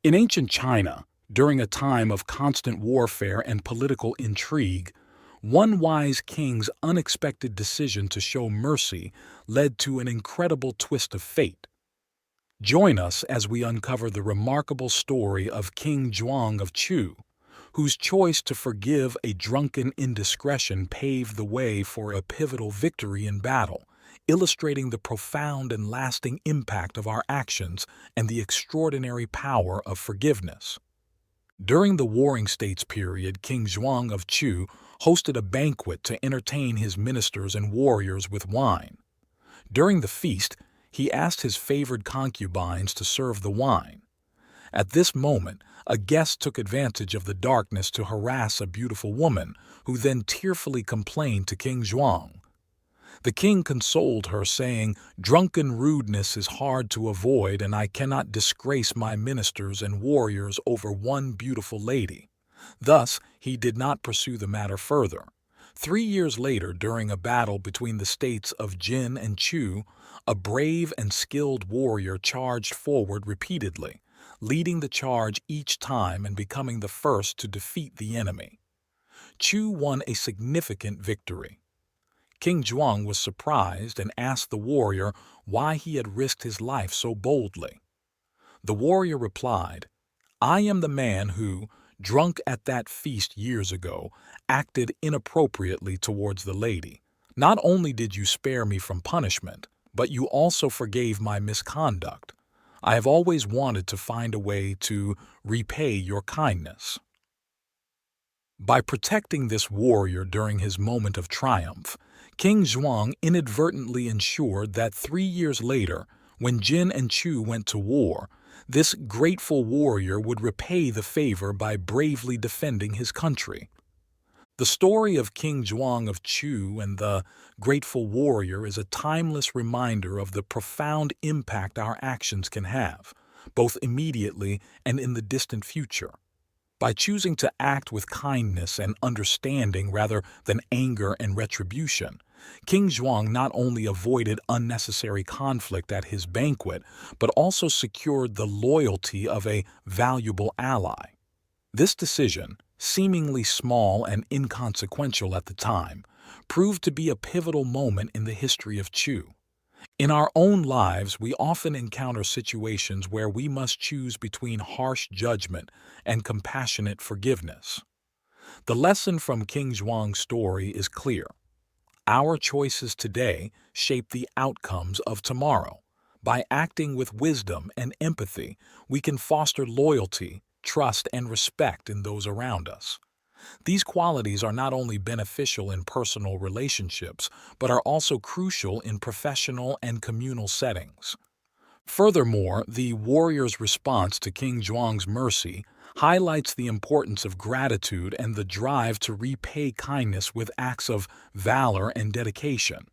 [SPEAKER 1] In ancient China, during a time of constant warfare and political intrigue, one wise king's unexpected decision to show mercy led to an incredible twist of fate. Join us as we uncover the remarkable story of King Zhuang of Chu, whose choice to forgive a drunken indiscretion paved the way for a pivotal victory in battle, illustrating the profound and lasting impact of our actions and the extraordinary power of forgiveness. During the Warring States period, King Zhuang of Chu hosted a banquet to entertain his ministers and warriors with wine. During the feast, he asked his favored concubines to serve the wine. At this moment, a guest took advantage of the darkness to harass a beautiful woman, who then tearfully complained to King Zhuang. The king consoled her, saying, "Drunken rudeness is hard to avoid, and I cannot disgrace my ministers and warriors over one beautiful lady." Thus, he did not pursue the matter further. 3 years later, during a battle between the states of Jin and Chu, a brave and skilled warrior charged forward repeatedly, leading the charge each time and becoming the first to defeat the enemy. Chu won a significant victory. King Zhuang was surprised and asked the warrior why he had risked his life so boldly. The warrior replied, "I am the man who, drunk at that feast years ago, acted inappropriately towards the lady. Not only did you spare me from punishment, but you also forgave my misconduct. I have always wanted to find a way to repay your kindness." By protecting this warrior during his moment of triumph, King Zhuang inadvertently ensured that 3 years later, when Jin and Chu went to war, this grateful warrior would repay the favor by bravely defending his country. The story of King Zhuang of Chu and the grateful warrior is a timeless reminder of the profound impact our actions can have, both immediately and in the distant future. By choosing to act with kindness and understanding rather than anger and retribution, King Zhuang not only avoided unnecessary conflict at his banquet, but also secured the loyalty of a valuable ally. This decision, seemingly small and inconsequential at the time, proved to be a pivotal moment in the history of Chu. In our own lives, we often encounter situations where we must choose between harsh judgment and compassionate forgiveness. The lesson from King Zhuang's story is clear. Our choices today shape the outcomes of tomorrow. By acting with wisdom and empathy, we can foster loyalty, trust, and respect in those around us. These qualities are not only beneficial in personal relationships, but are also crucial in professional and communal settings. Furthermore, the warrior's response to King Zhuang's mercy highlights the importance of gratitude and the drive to repay kindness with acts of valor and dedication.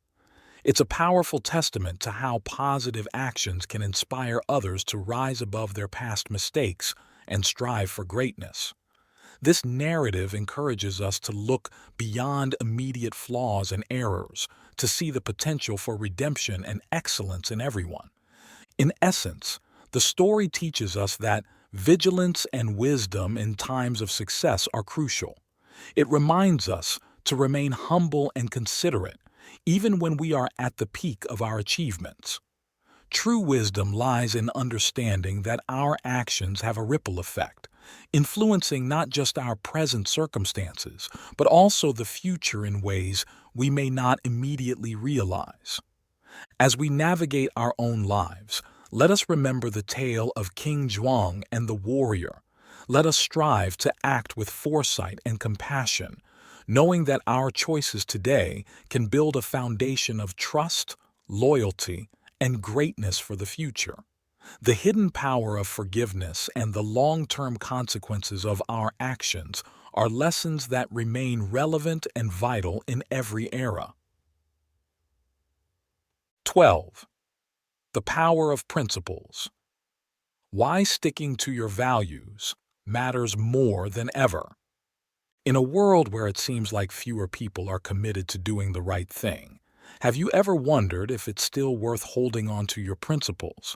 [SPEAKER 1] It's a powerful testament to how positive actions can inspire others to rise above their past mistakes and strive for greatness. This narrative encourages us to look beyond immediate flaws and errors, to see the potential for redemption and excellence in everyone. In essence, the story teaches us that Vigilance and wisdom in times of success are crucial. It reminds us to remain humble and considerate, even when we are at the peak of our achievements. True wisdom lies in understanding that our actions have a ripple effect, influencing not just our present circumstances, but also the future in ways we may not immediately realize. As we navigate our own lives, let us remember the tale of King Zhuang and the warrior. Let us strive to act with foresight and compassion, knowing that our choices today can build a foundation of trust, loyalty, and greatness for the future. The hidden power of forgiveness and the long-term consequences of our actions are lessons that remain relevant and vital in every era. 12. The power of principles. Why sticking to your values matters more than ever. In a world where it seems like fewer people are committed to doing the right thing, have you ever wondered if it's still worth holding on to your principles?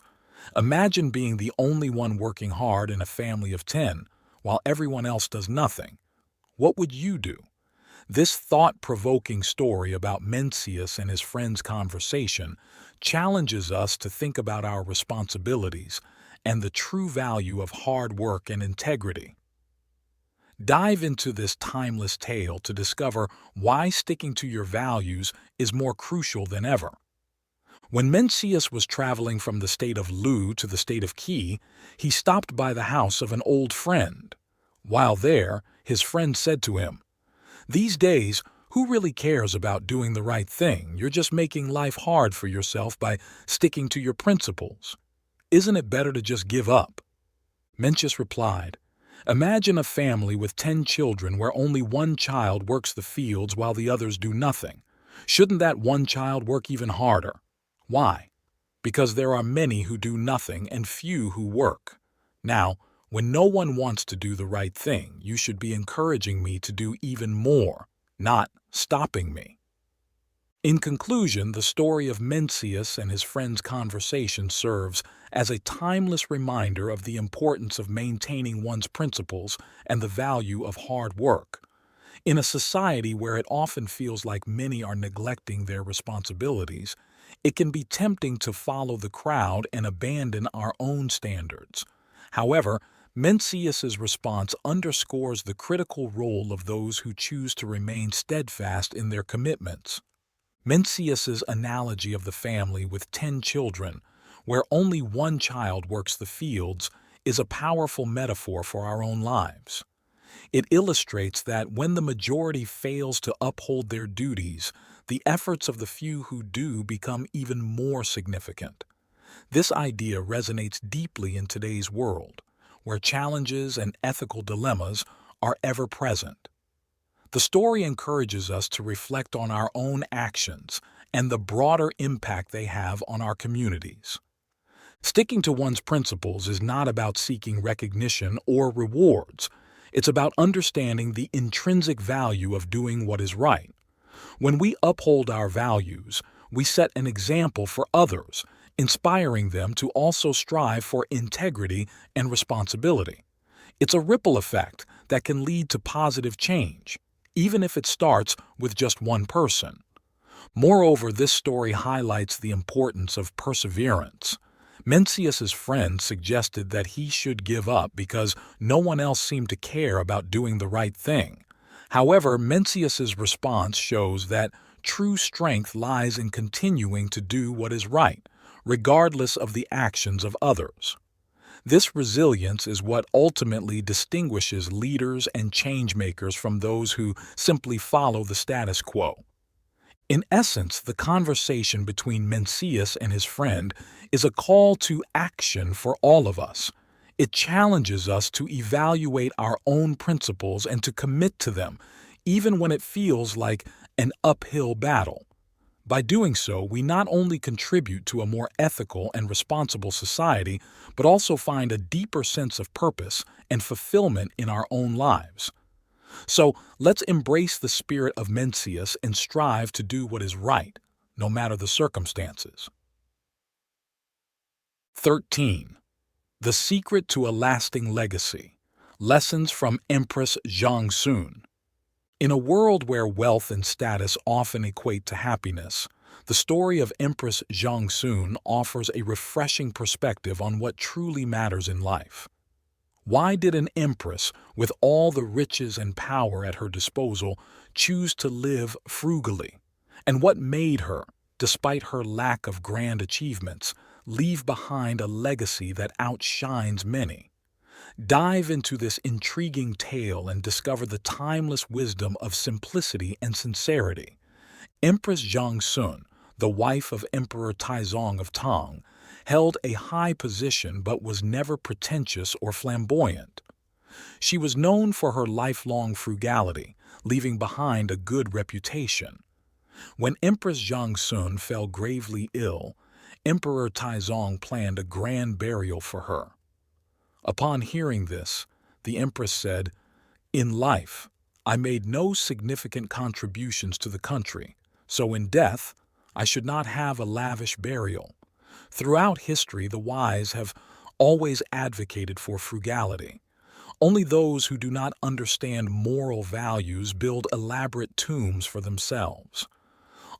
[SPEAKER 1] Imagine being the only one working hard in a family of 10 while everyone else does nothing. What would you do? This thought-provoking story about Mencius and his friend's conversation challenges us to think about our responsibilities and the true value of hard work and integrity. Dive into this timeless tale to discover why sticking to your values is more crucial than ever. When Mencius was traveling from the state of Lu to the state of Qi, he stopped by the house of an old friend. While there, his friend said to him, "These days, who really cares about doing the right thing? You're just making life hard for yourself by sticking to your principles. Isn't it better to just give up?" Mencius replied, "Imagine a family with 10 children where only one child works the fields while the others do nothing. Shouldn't that one child work even harder? Why? Because there are many who do nothing and few who work. Now, when no one wants to do the right thing, you should be encouraging me to do even more, not stopping me." In conclusion, the story of Mencius and his friend's conversation serves as a timeless reminder of the importance of maintaining one's principles and the value of hard work. In a society where it often feels like many are neglecting their responsibilities, it can be tempting to follow the crowd and abandon our own standards. However, Mencius's response underscores the critical role of those who choose to remain steadfast in their commitments. Mencius's analogy of the family with 10 children, where only one child works the fields, is a powerful metaphor for our own lives. It illustrates that when the majority fails to uphold their duties, the efforts of the few who do become even more significant. This idea resonates deeply in today's world, where challenges and ethical dilemmas are ever present. The story encourages us to reflect on our own actions and the broader impact they have on our communities. Sticking to one's principles is not about seeking recognition or rewards. It's about understanding the intrinsic value of doing what is right. When we uphold our values, we set an example for others, inspiring them to also strive for integrity and responsibility. It's a ripple effect that can lead to positive change, even if it starts with just one person. Moreover, this story highlights the importance of perseverance. Mencius's friend suggested that he should give up because no one else seemed to care about doing the right thing. However, Mencius's response shows that true strength lies in continuing to do what is right, regardless of the actions of others. This resilience is what ultimately distinguishes leaders and change-makers from those who simply follow the status quo. In essence, the conversation between Mencius and his friend is a call to action for all of us. It challenges us to evaluate our own principles and to commit to them, even when it feels like an uphill battle. By doing so, we not only contribute to a more ethical and responsible society, but also find a deeper sense of purpose and fulfillment in our own lives. So, let's embrace the spirit of Mencius and strive to do what is right, no matter the circumstances. 13. The Secret to a Lasting Legacy. Lessons from Empress ZHANGSUN. In a world where wealth and status often equate to happiness, the story of Empress ZHANGSUN offers a refreshing perspective on what truly matters in life. Why did an empress, with all the riches and power at her disposal, choose to live frugally? And what made her, despite her lack of grand achievements, leave behind a legacy that outshines many? Dive into this intriguing tale and discover the timeless wisdom of simplicity and sincerity. Empress ZHANGSUN, the wife of Emperor Taizong of Tang, held a high position but was never pretentious or flamboyant. She was known for her lifelong frugality, leaving behind a good reputation. When Empress ZHANGSUN fell gravely ill, Emperor Taizong planned a grand burial for her. Upon hearing this, the empress said, "In life, I made no significant contributions to the country, so in death, I should not have a lavish burial." Throughout history, the wise have always advocated for frugality. Only those who do not understand moral values build elaborate tombs for themselves.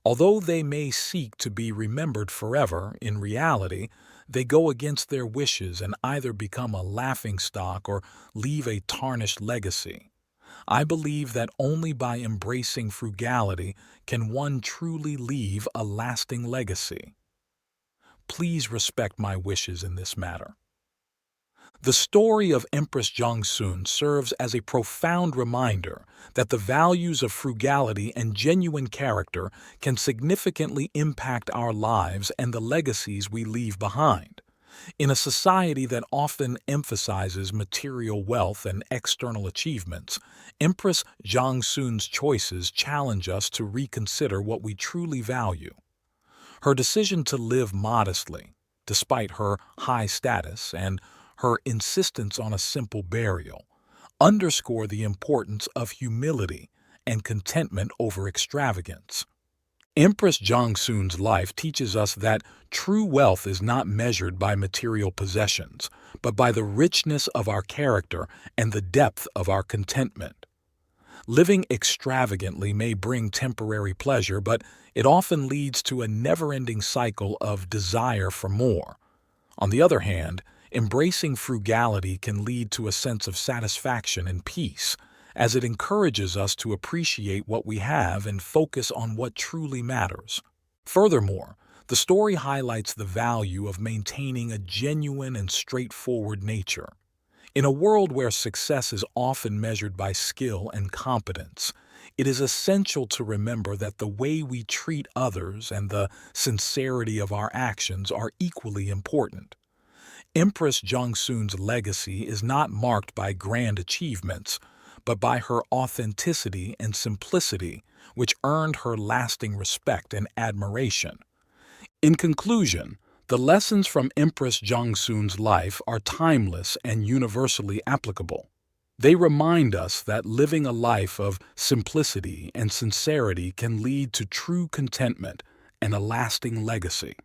[SPEAKER 1] Although they may seek to be remembered forever, in reality, they go against their wishes and either become a laughingstock or leave a tarnished legacy. I believe that only by embracing frugality can one truly leave a lasting legacy. Please respect my wishes in this matter. The story of Empress ZHANGSUN serves as a profound reminder that the values of frugality and genuine character can significantly impact our lives and the legacies we leave behind. In a society that often emphasizes material wealth and external achievements, Empress ZHANGSUN's choices challenge us to reconsider what we truly value. Her decision to live modestly, despite her high status, and her insistence on a simple burial, underscore the importance of humility and contentment over extravagance. Empress ZHANGSUN's life teaches us that true wealth is not measured by material possessions, but by the richness of our character and the depth of our contentment. Living extravagantly may bring temporary pleasure, but it often leads to a never-ending cycle of desire for more. On the other hand, embracing frugality can lead to a sense of satisfaction and peace, as it encourages us to appreciate what we have and focus on what truly matters. Furthermore, the story highlights the value of maintaining a genuine and straightforward nature. In a world where success is often measured by skill and competence, it is essential to remember that the way we treat others and the sincerity of our actions are equally important. Empress ZHANGSUN's legacy is not marked by grand achievements, but by her authenticity and simplicity, which earned her lasting respect and admiration. In conclusion, the lessons from Empress ZHANGSUN's life are timeless and universally applicable. They remind us that living a life of simplicity and sincerity can lead to true contentment and a lasting legacy.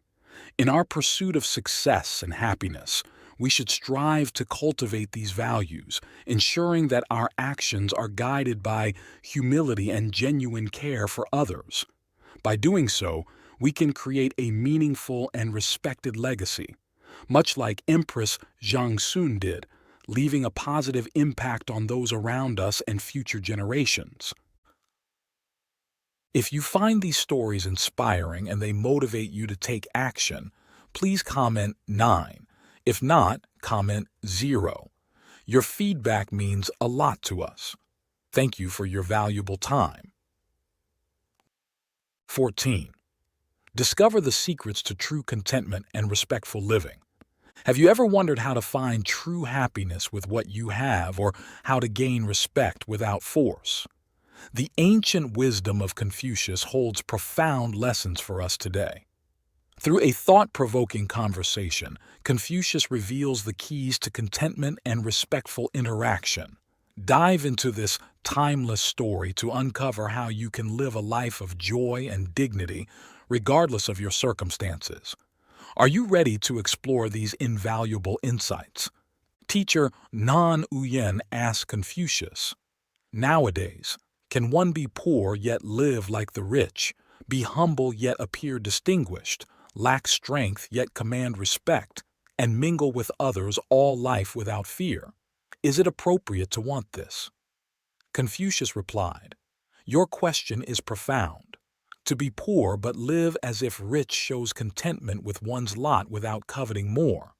[SPEAKER 1] In our pursuit of success and happiness, we should strive to cultivate these values, ensuring that our actions are guided by humility and genuine care for others. By doing so, we can create a meaningful and respected legacy, much like Empress ZHANGSUN did, leaving a positive impact on those around us and future generations. If you find these stories inspiring and they motivate you to take action, please comment 9. If not, comment 0. Your feedback means a lot to us. Thank you for your valuable time. 14. Discover the secrets to true contentment and respectful living. Have you ever wondered how to find true happiness with what you have, or how to gain respect without force? The ancient wisdom of Confucius holds profound lessons for us today. Through a thought-provoking conversation, Confucius reveals the keys to contentment and respectful interaction. Dive into this timeless story to uncover how you can live a life of joy and dignity regardless of your circumstances. Are you ready to explore these invaluable insights? Teacher Nan Uyen asked Confucius, "Nowadays, can one be poor yet live like the rich, be humble yet appear distinguished, lack strength yet command respect, and mingle with others all life without fear? Is it appropriate to want this?" Confucius replied, "Your question is profound. To be poor but live as if rich shows contentment with one's lot without coveting more.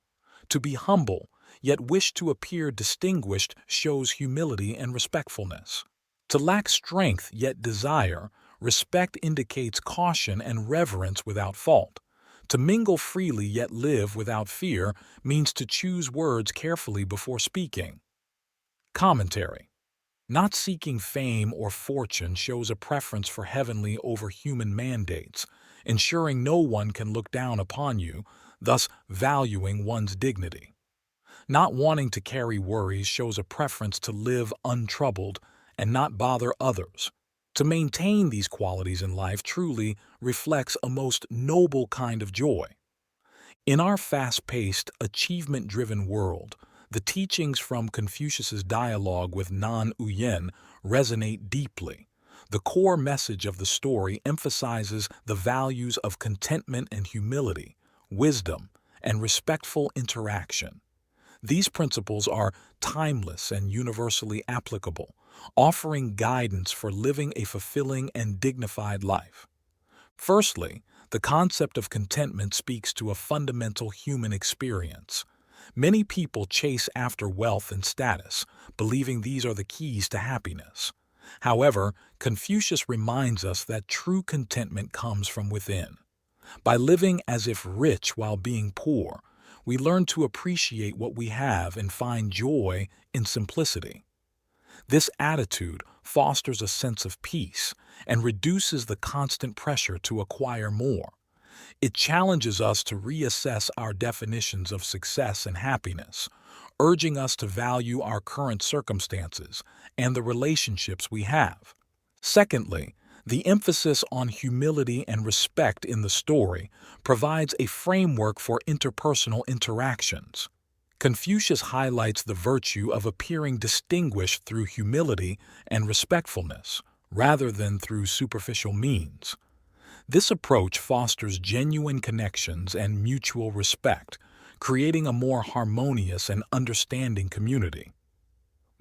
[SPEAKER 1] To be humble, yet wish to appear distinguished shows humility and respectfulness. To lack strength yet desire, respect indicates caution and reverence without fault. To mingle freely yet live without fear means to choose words carefully before speaking." Commentary. Not seeking fame or fortune shows a preference for heavenly over human mandates, ensuring no one can look down upon you, thus valuing one's dignity. Not wanting to carry worries shows a preference to live untroubled and not bother others. To maintain these qualities in life truly reflects a most noble kind of joy. In our fast-paced, achievement-driven world, the teachings from Confucius's dialogue with Nan Uyen resonate deeply. The core message of the story emphasizes the values of contentment and humility, wisdom, and respectful interaction. These principles are timeless and universally applicable, offering guidance for living a fulfilling and dignified life. Firstly, the concept of contentment speaks to a fundamental human experience. Many people chase after wealth and status, believing these are the keys to happiness. However, Confucius reminds us that true contentment comes from within. By living as if rich while being poor, we learn to appreciate what we have and find joy in simplicity. This attitude fosters a sense of peace and reduces the constant pressure to acquire more. It challenges us to reassess our definitions of success and happiness, urging us to value our current circumstances and the relationships we have. Secondly, the emphasis on humility and respect in the story provides a framework for interpersonal interactions. Confucius highlights the virtue of appearing distinguished through humility and respectfulness, rather than through superficial means. This approach fosters genuine connections and mutual respect, creating a more harmonious and understanding community.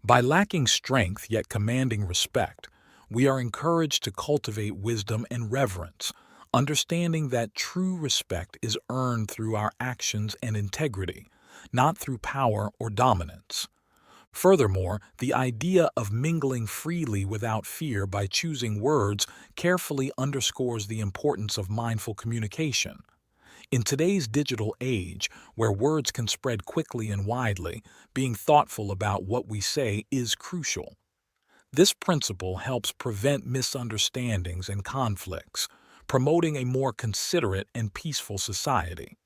[SPEAKER 1] By lacking strength yet commanding respect, we are encouraged to cultivate wisdom and reverence, understanding that true respect is earned through our actions and integrity, not through power or dominance. Furthermore, the idea of mingling freely without fear by choosing words carefully underscores the importance of mindful communication. In today's digital age, where words can spread quickly and widely, being thoughtful about what we say is crucial. This principle helps prevent misunderstandings and conflicts, promoting a more considerate and peaceful society.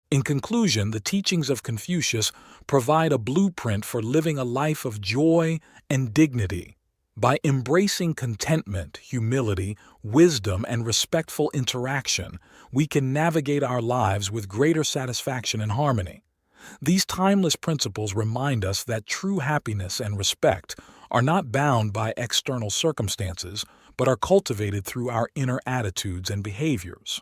[SPEAKER 1] In conclusion, the teachings of Confucius provide a blueprint for living a life of joy and dignity. By embracing contentment, humility, wisdom, and respectful interaction, we can navigate our lives with greater satisfaction and harmony. These timeless principles remind us that true happiness and respect are not bound by external circumstances, but are cultivated through our inner attitudes and behaviors.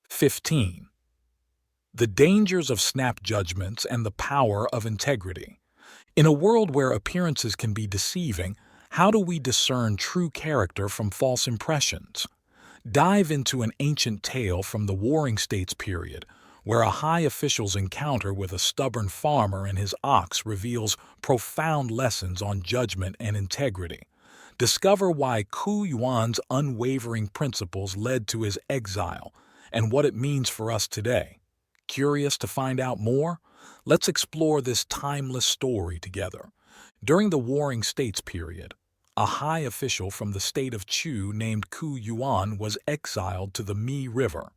[SPEAKER 1] 15. The dangers of snap judgments and the power of integrity. In a world where appearances can be deceiving, how do we discern true character from false impressions? Dive into an ancient tale from the Warring States period, where a high official's encounter with a stubborn farmer and his ox reveals profound lessons on judgment and integrity. Discover why Ku Yuan's unwavering principles led to his exile and what it means for us today. Curious to find out more? Let's explore this timeless story together. During the Warring States period, a high official from the state of Chu named Ku Yuan was exiled to the Mi River.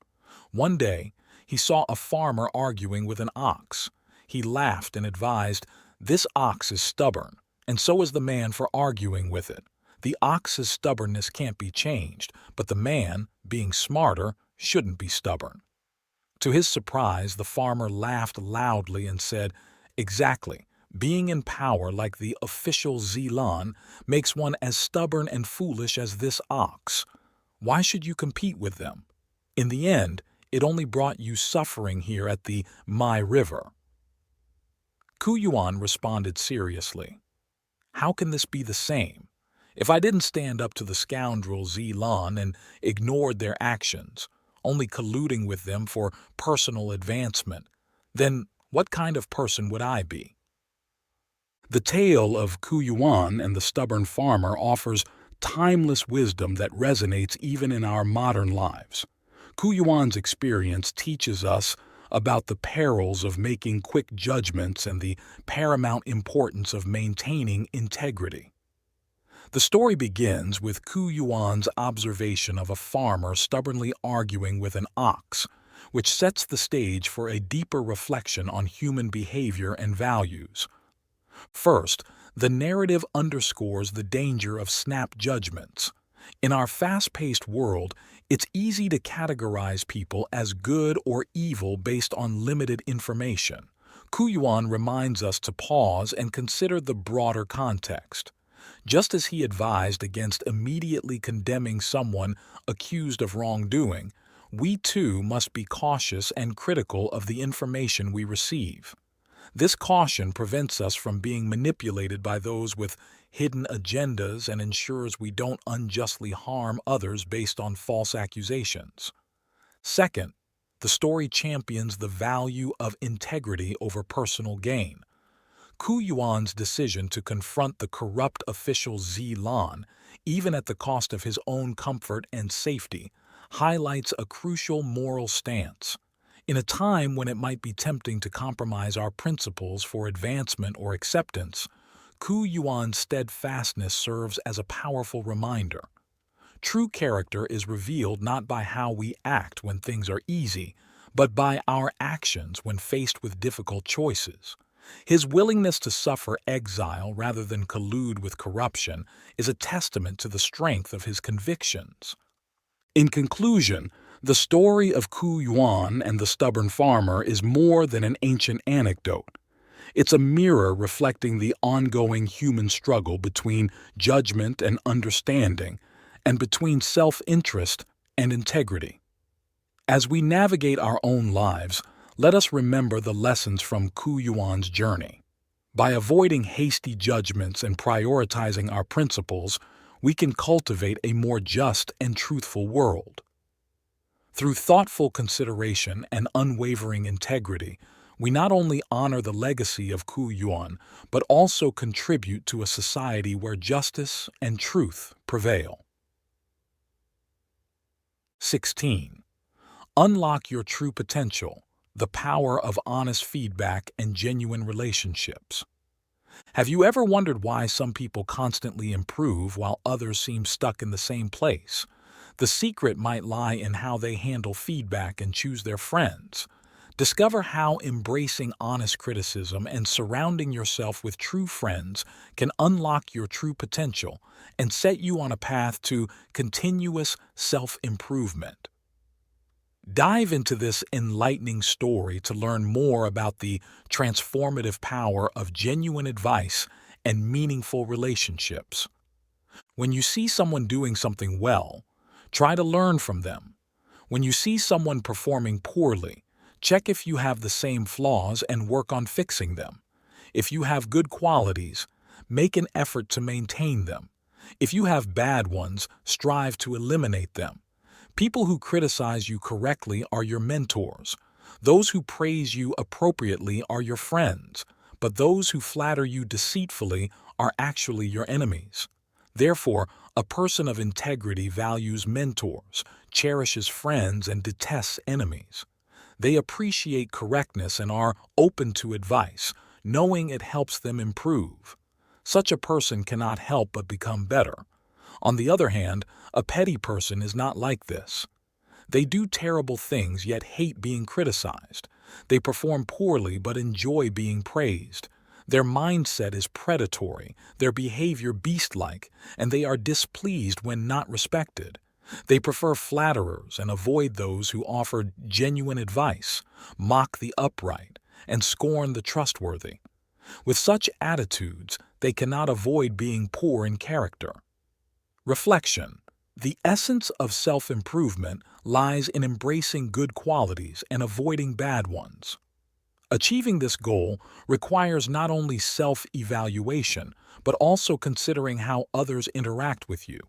[SPEAKER 1] One day, he saw a farmer arguing with an ox. He laughed and advised, "This ox is stubborn, and so is the man for arguing with it. The ox's stubbornness can't be changed, but the man, being smarter, shouldn't be stubborn. To his surprise, the farmer laughed loudly and said, "Exactly. Being in power like the official Zelan makes one as stubborn and foolish as this ox. Why should you compete with them? In the end, it only brought you suffering here at the My River." Kuyuan responded seriously. "How can this be the same? If I didn't stand up to the scoundrel Zelan and ignored their actions, only colluding with them for personal advancement, then what kind of person would I be?" The tale of Kuyuan and the stubborn farmer offers timeless wisdom that resonates even in our modern lives. Kuyuan's experience teaches us about the perils of making quick judgments and the paramount importance of maintaining integrity. The story begins with Kuyuan's observation of a farmer stubbornly arguing with an ox, which sets the stage for a deeper reflection on human behavior and values. First, the narrative underscores the danger of snap judgments. In our fast-paced world, it's easy to categorize people as good or evil based on limited information. Kuyuan reminds us to pause and consider the broader context. Just as he advised against immediately condemning someone accused of wrongdoing, we too must be cautious and critical of the information we receive. This caution prevents us from being manipulated by those with hidden agendas and ensures we don't unjustly harm others based on false accusations. Second, the story champions the value of integrity over personal gain. Kuyuan's decision to confront the corrupt official Zelan, even at the cost of his own comfort and safety, highlights a crucial moral stance. In a time when it might be tempting to compromise our principles for advancement or acceptance, Kuyuan's steadfastness serves as a powerful reminder. True character is revealed not by how we act when things are easy, but by our actions when faced with difficult choices. His willingness to suffer exile rather than collude with corruption is a testament to the strength of his convictions. In conclusion, the story of Kuyuan and the stubborn farmer is more than an ancient anecdote. It's a mirror reflecting the ongoing human struggle between judgment and understanding, and between self-interest and integrity. As we navigate our own lives, let us remember the lessons from Kuyuan's journey. By avoiding hasty judgments and prioritizing our principles, we can cultivate a more just and truthful world. Through thoughtful consideration and unwavering integrity, we not only honor the legacy of Kuyuan, but also contribute to a society where justice and truth prevail. 16. Unlock your true potential, the power of honest feedback and genuine relationships. Have you ever wondered why some people constantly improve while others seem stuck in the same place? The secret might lie in how they handle feedback and choose their friends. Discover how embracing honest criticism and surrounding yourself with true friends can unlock your true potential and set you on a path to continuous self-improvement. Dive into this enlightening story to learn more about the transformative power of genuine advice and meaningful relationships. When you see someone doing something well, try to learn from them. When you see someone performing poorly, check if you have the same flaws and work on fixing them. If you have good qualities, make an effort to maintain them. If you have bad ones, strive to eliminate them. People who criticize you correctly are your mentors. Those who praise you appropriately are your friends, but those who flatter you deceitfully are actually your enemies. Therefore, a person of integrity values mentors, cherishes friends, and detests enemies. They appreciate correctness and are open to advice, knowing it helps them improve. Such a person cannot help but become better. On the other hand, a petty person is not like this. They do terrible things yet hate being criticized. They perform poorly but enjoy being praised. Their mindset is predatory, their behavior beast-like, and they are displeased when not respected. They prefer flatterers and avoid those who offer genuine advice, mock the upright, and scorn the trustworthy. With such attitudes, they cannot avoid being poor in character. Reflection. The essence of self-improvement lies in embracing good qualities and avoiding bad ones. Achieving this goal requires not only self-evaluation, but also considering how others interact with you.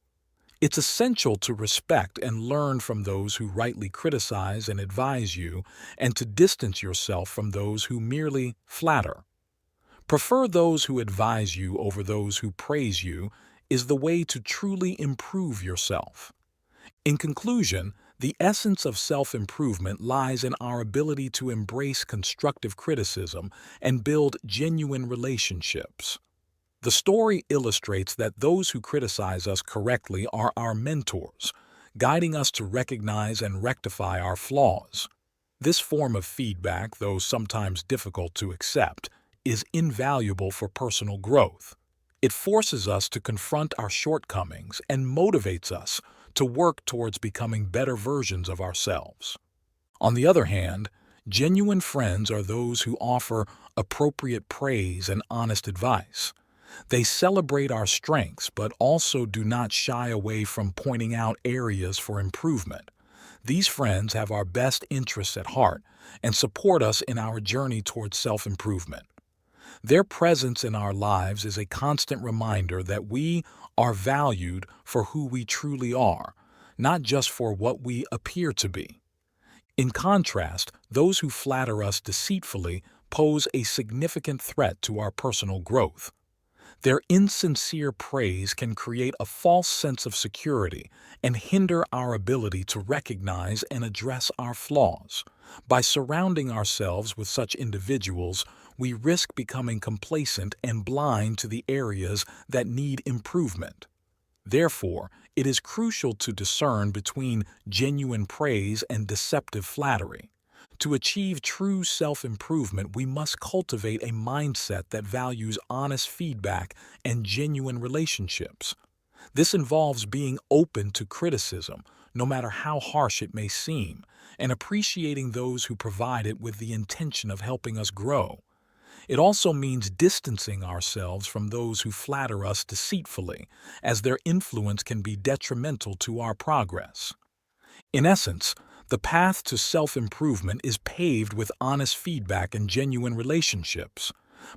[SPEAKER 1] It's essential to respect and learn from those who rightly criticize and advise you, and to distance yourself from those who merely flatter. Prefer those who advise you over those who praise you is the way to truly improve yourself. In conclusion, the essence of self-improvement lies in our ability to embrace constructive criticism and build genuine relationships. The story illustrates that those who criticize us correctly are our mentors, guiding us to recognize and rectify our flaws. This form of feedback, though sometimes difficult to accept, is invaluable for personal growth. It forces us to confront our shortcomings and motivates us to work towards becoming better versions of ourselves. On the other hand, genuine friends are those who offer appropriate praise and honest advice. They celebrate our strengths but also do not shy away from pointing out areas for improvement. These friends have our best interests at heart and support us in our journey towards self-improvement. Their presence in our lives is a constant reminder that we are valued for who we truly are, not just for what we appear to be. In contrast, those who flatter us deceitfully pose a significant threat to our personal growth. Their insincere praise can create a false sense of security and hinder our ability to recognize and address our flaws. By surrounding ourselves with such individuals, we risk becoming complacent and blind to the areas that need improvement. Therefore, it is crucial to discern between genuine praise and deceptive flattery. To achieve true self-improvement, we must cultivate a mindset that values honest feedback and genuine relationships. This involves being open to criticism, no matter how harsh it may seem, and appreciating those who provide it with the intention of helping us grow. It also means distancing ourselves from those who flatter us deceitfully, as their influence can be detrimental to our progress. In essence, the path to self-improvement is paved with honest feedback and genuine relationships.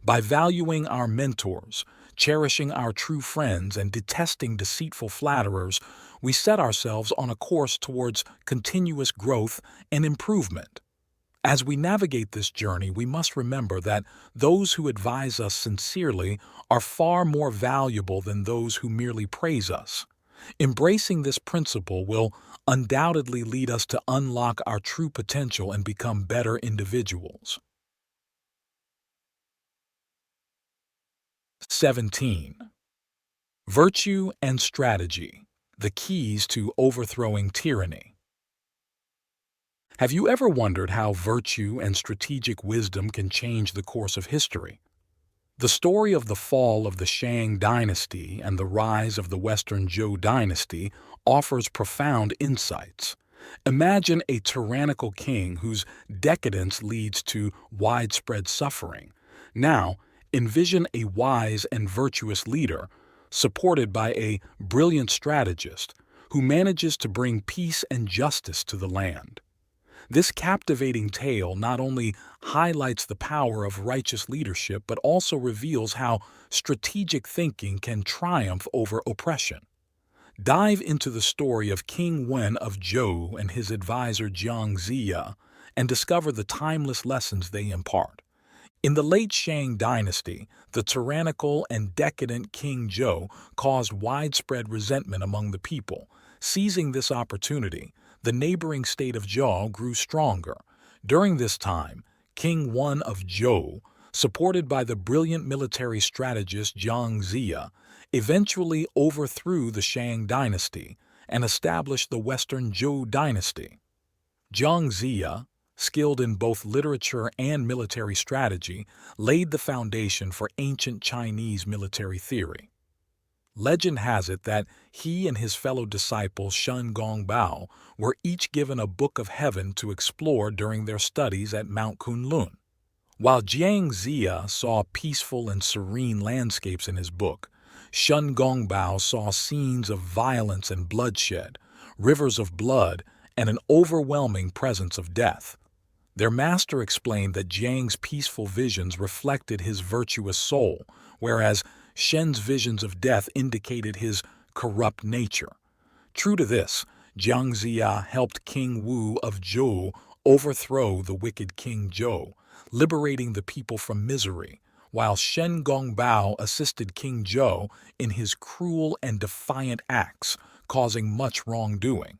[SPEAKER 1] By valuing our mentors, cherishing our true friends, and detesting deceitful flatterers, we set ourselves on a course towards continuous growth and improvement. As we navigate this journey, we must remember that those who advise us sincerely are far more valuable than those who merely praise us. Embracing this principle will undoubtedly lead us to unlock our true potential and become better individuals. 17. Virtue and strategy, the keys to overthrowing tyranny. Have you ever wondered how virtue and strategic wisdom can change the course of history? The story of the fall of the Shang dynasty and the rise of the Western Zhou dynasty offers profound insights. Imagine a tyrannical king whose decadence leads to widespread suffering. Now, envision a wise and virtuous leader, supported by a brilliant strategist, who manages to bring peace and justice to the land. This captivating tale not only highlights the power of righteous leadership, but also reveals how strategic thinking can triumph over oppression. Dive into the story of King Wen of Zhou and his advisor ZHANGSUN and discover the timeless lessons they impart. In the late Shang dynasty, the tyrannical and decadent King Zhou caused widespread resentment among the people. Seizing this opportunity, the neighboring state of Zhou grew stronger. During this time, King Wen of Zhou, supported by the brilliant military strategist ZHANGSUN, eventually overthrew the Shang dynasty and established the Western Zhou dynasty. ZHANGSUN, skilled in both literature and military strategy, laid the foundation for ancient Chinese military theory. Legend has it that he and his fellow disciple Shen Gongbao were each given a book of heaven to explore during their studies at Mount Kunlun. While Jiang Ziya saw peaceful and serene landscapes in his book, Shen Gongbao saw scenes of violence and bloodshed, rivers of blood, and an overwhelming presence of death. Their master explained that Jiang's peaceful visions reflected his virtuous soul, whereas Shen's visions of death indicated his corrupt nature. True to this, Jiang Ziya helped King Wu of Zhou overthrow the wicked King Zhou, liberating the people from misery, while Shen Gongbao assisted King Zhou in his cruel and defiant acts, causing much wrongdoing.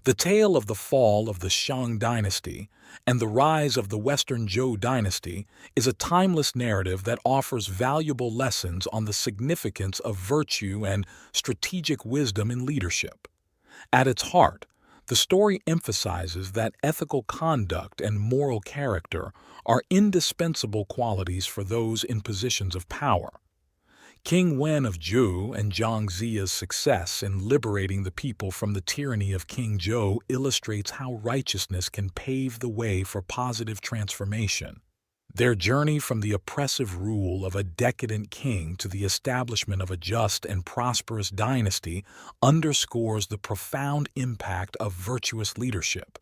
[SPEAKER 1] The tale of the fall of the Shang dynasty and the rise of the Western Zhou dynasty is a timeless narrative that offers valuable lessons on the significance of virtue and strategic wisdom in leadership. At its heart, the story emphasizes that ethical conduct and moral character are indispensable qualities for those in positions of power. King Wen of Zhou and Jiang Ziya's success in liberating the people from the tyranny of King Zhou illustrates how righteousness can pave the way for positive transformation. Their journey from the oppressive rule of a decadent king to the establishment of a just and prosperous dynasty underscores the profound impact of virtuous leadership.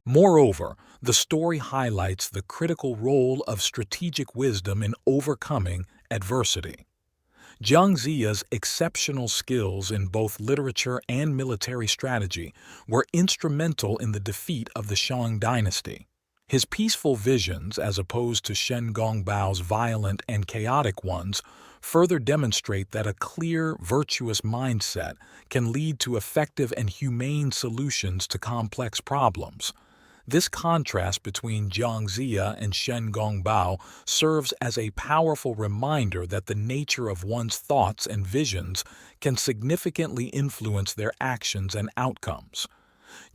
[SPEAKER 1] Moreover, the story highlights the critical role of strategic wisdom in overcoming adversity. Jiang Ziya's exceptional skills in both literature and military strategy were instrumental in the defeat of the Shang dynasty. His peaceful visions, as opposed to Shen Gongbao's violent and chaotic ones, further demonstrate that a clear, virtuous mindset can lead to effective and humane solutions to complex problems. This contrast between Jiang Ziya and Shen Gongbao serves as a powerful reminder that the nature of one's thoughts and visions can significantly influence their actions and outcomes.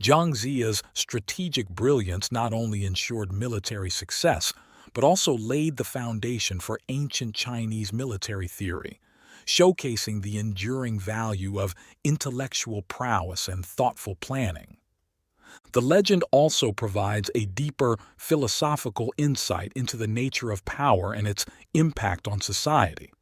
[SPEAKER 1] Jiang Ziya's strategic brilliance not only ensured military success, but also laid the foundation for ancient Chinese military theory, showcasing the enduring value of intellectual prowess and thoughtful planning. The legend also provides a deeper philosophical insight into the nature of power and its impact on society.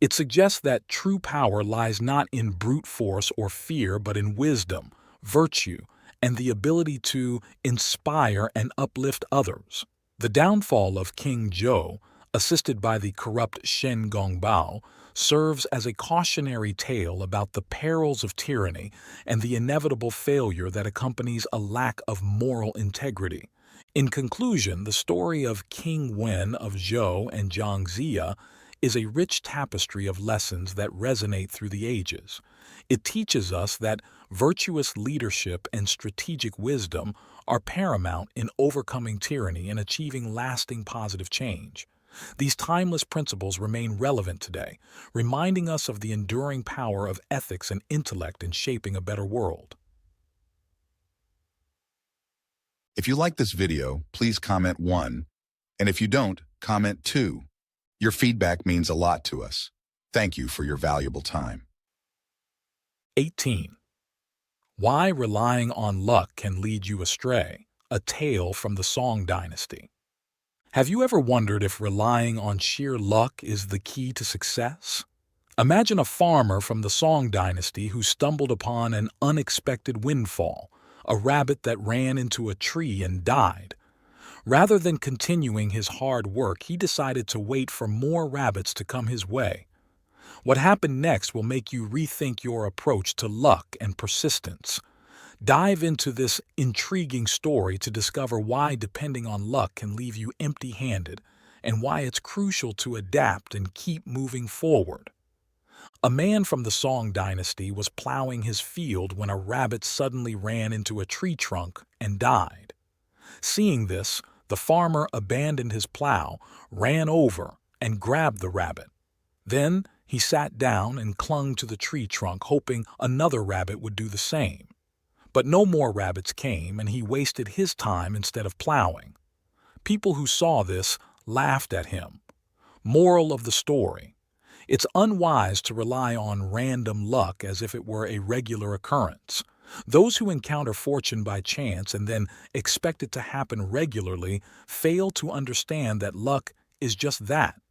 [SPEAKER 1] It suggests that true power lies not in brute force or fear, but in wisdom, virtue, and the ability to inspire and uplift others. The downfall of King Zhou, assisted by the corrupt Shen Gongbao, serves as a cautionary tale about the perils of tyranny and the inevitable failure that accompanies a lack of moral integrity. In conclusion, the story of King Wen of Zhou and Jiang Ziya is a rich tapestry of lessons that resonate through the ages. It teaches us that virtuous leadership and strategic wisdom are paramount in overcoming tyranny and achieving lasting positive change. These timeless principles remain relevant today, reminding us of the enduring power of ethics and intellect in shaping a better world.
[SPEAKER 2] If you like this video, please comment 1, and if you don't, comment 2. Your feedback means a lot to us. Thank you for your valuable time.
[SPEAKER 1] 18. Why relying on luck can lead you astray, a tale from the Song dynasty. Have you ever wondered if relying on sheer luck is the key to success? Imagine a farmer from the Song dynasty who stumbled upon an unexpected windfall, a rabbit that ran into a tree and died. Rather than continuing his hard work, he decided to wait for more rabbits to come his way. What happened next will make you rethink your approach to luck and persistence. Dive into this intriguing story to discover why depending on luck can leave you empty-handed and why it's crucial to adapt and keep moving forward. A man from the Song dynasty was plowing his field when a rabbit suddenly ran into a tree trunk and died. Seeing this, the farmer abandoned his plow, ran over, and grabbed the rabbit. Then he sat down and clung to the tree trunk, hoping another rabbit would do the same. But no more rabbits came, and he wasted his time instead of plowing. People who saw this laughed at him. Moral of the story: it's unwise to rely on random luck as if it were a regular occurrence. Those who encounter fortune by chance and then expect it to happen regularly fail to understand that luck is just that,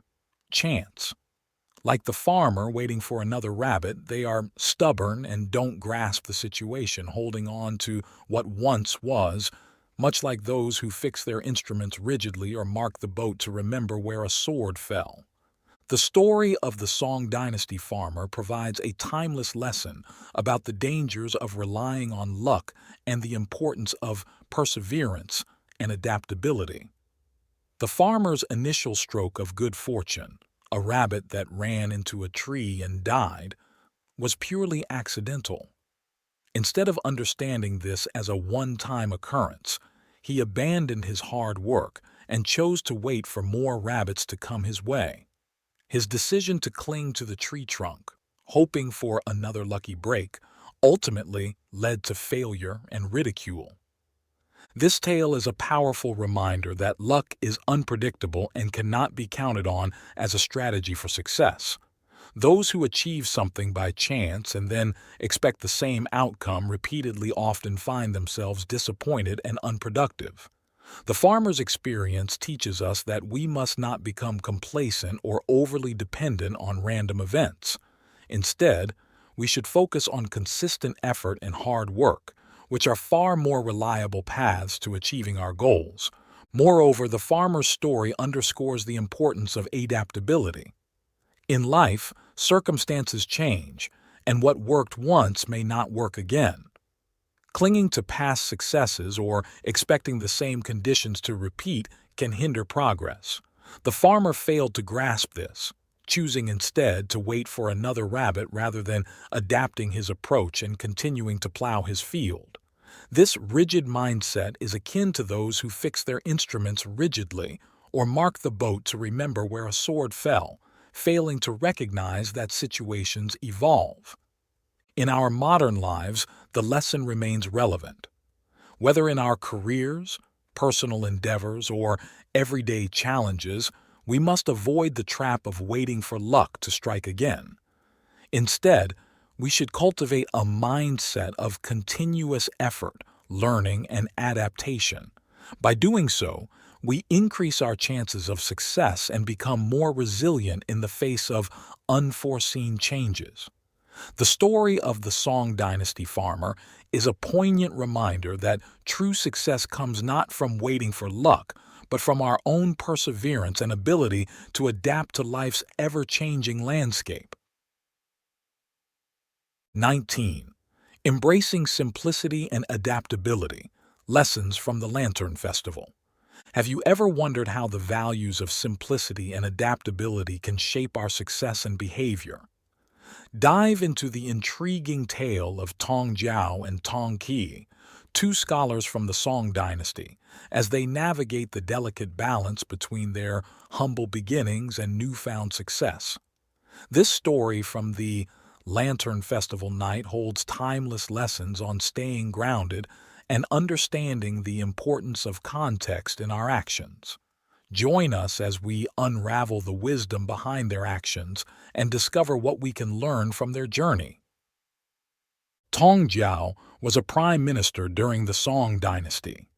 [SPEAKER 1] chance. Like the farmer waiting for another rabbit, they are stubborn and don't grasp the situation, holding on to what once was, much like those who fix their instruments rigidly or mark the boat to remember where a sword fell. The story of the Song Dynasty farmer provides a timeless lesson about the dangers of relying on luck and the importance of perseverance and adaptability. The farmer's initial stroke of good fortune, a rabbit that ran into a tree and died, was purely accidental. Instead of understanding this as a one-time occurrence, he abandoned his hard work and chose to wait for more rabbits to come his way. His decision to cling to the tree trunk, hoping for another lucky break, ultimately led to failure and ridicule. This tale is a powerful reminder that luck is unpredictable and cannot be counted on as a strategy for success. Those who achieve something by chance and then expect the same outcome repeatedly often find themselves disappointed and unproductive. The farmer's experience teaches us that we must not become complacent or overly dependent on random events. Instead, we should focus on consistent effort and hard work, which are far more reliable paths to achieving our goals. Moreover, the farmer's story underscores the importance of adaptability. In life, circumstances change, and what worked once may not work again. Clinging to past successes or expecting the same conditions to repeat can hinder progress. The farmer failed to grasp this, choosing instead to wait for another rabbit rather than adapting his approach and continuing to plow his field. This rigid mindset is akin to those who fix their instruments rigidly or mark the boat to remember where a sword fell, failing to recognize that situations evolve. In our modern lives, the lesson remains relevant. Whether in our careers, personal endeavors, or everyday challenges, we must avoid the trap of waiting for luck to strike again. Instead, we should cultivate a mindset of continuous effort, learning, and adaptation. By doing so, we increase our chances of success and become more resilient in the face of unforeseen changes. The story of the Song Dynasty farmer is a poignant reminder that true success comes not from waiting for luck, but from our own perseverance and ability to adapt to life's ever-changing landscape. 19. Embracing simplicity and adaptability. Lessons from the Lantern Festival. Have you ever wondered how the values of simplicity and adaptability can shape our success and behavior? Dive into the intriguing tale of Tong Jiao and Tong Qi, two scholars from the Song Dynasty, as they navigate the delicate balance between their humble beginnings and newfound success. This story from the Lantern Festival night holds timeless lessons on staying grounded and understanding the importance of context in our actions. Join us as we unravel the wisdom behind their actions and discover what we can learn from their journey. Tong Jiao was a prime minister during the Song Dynasty.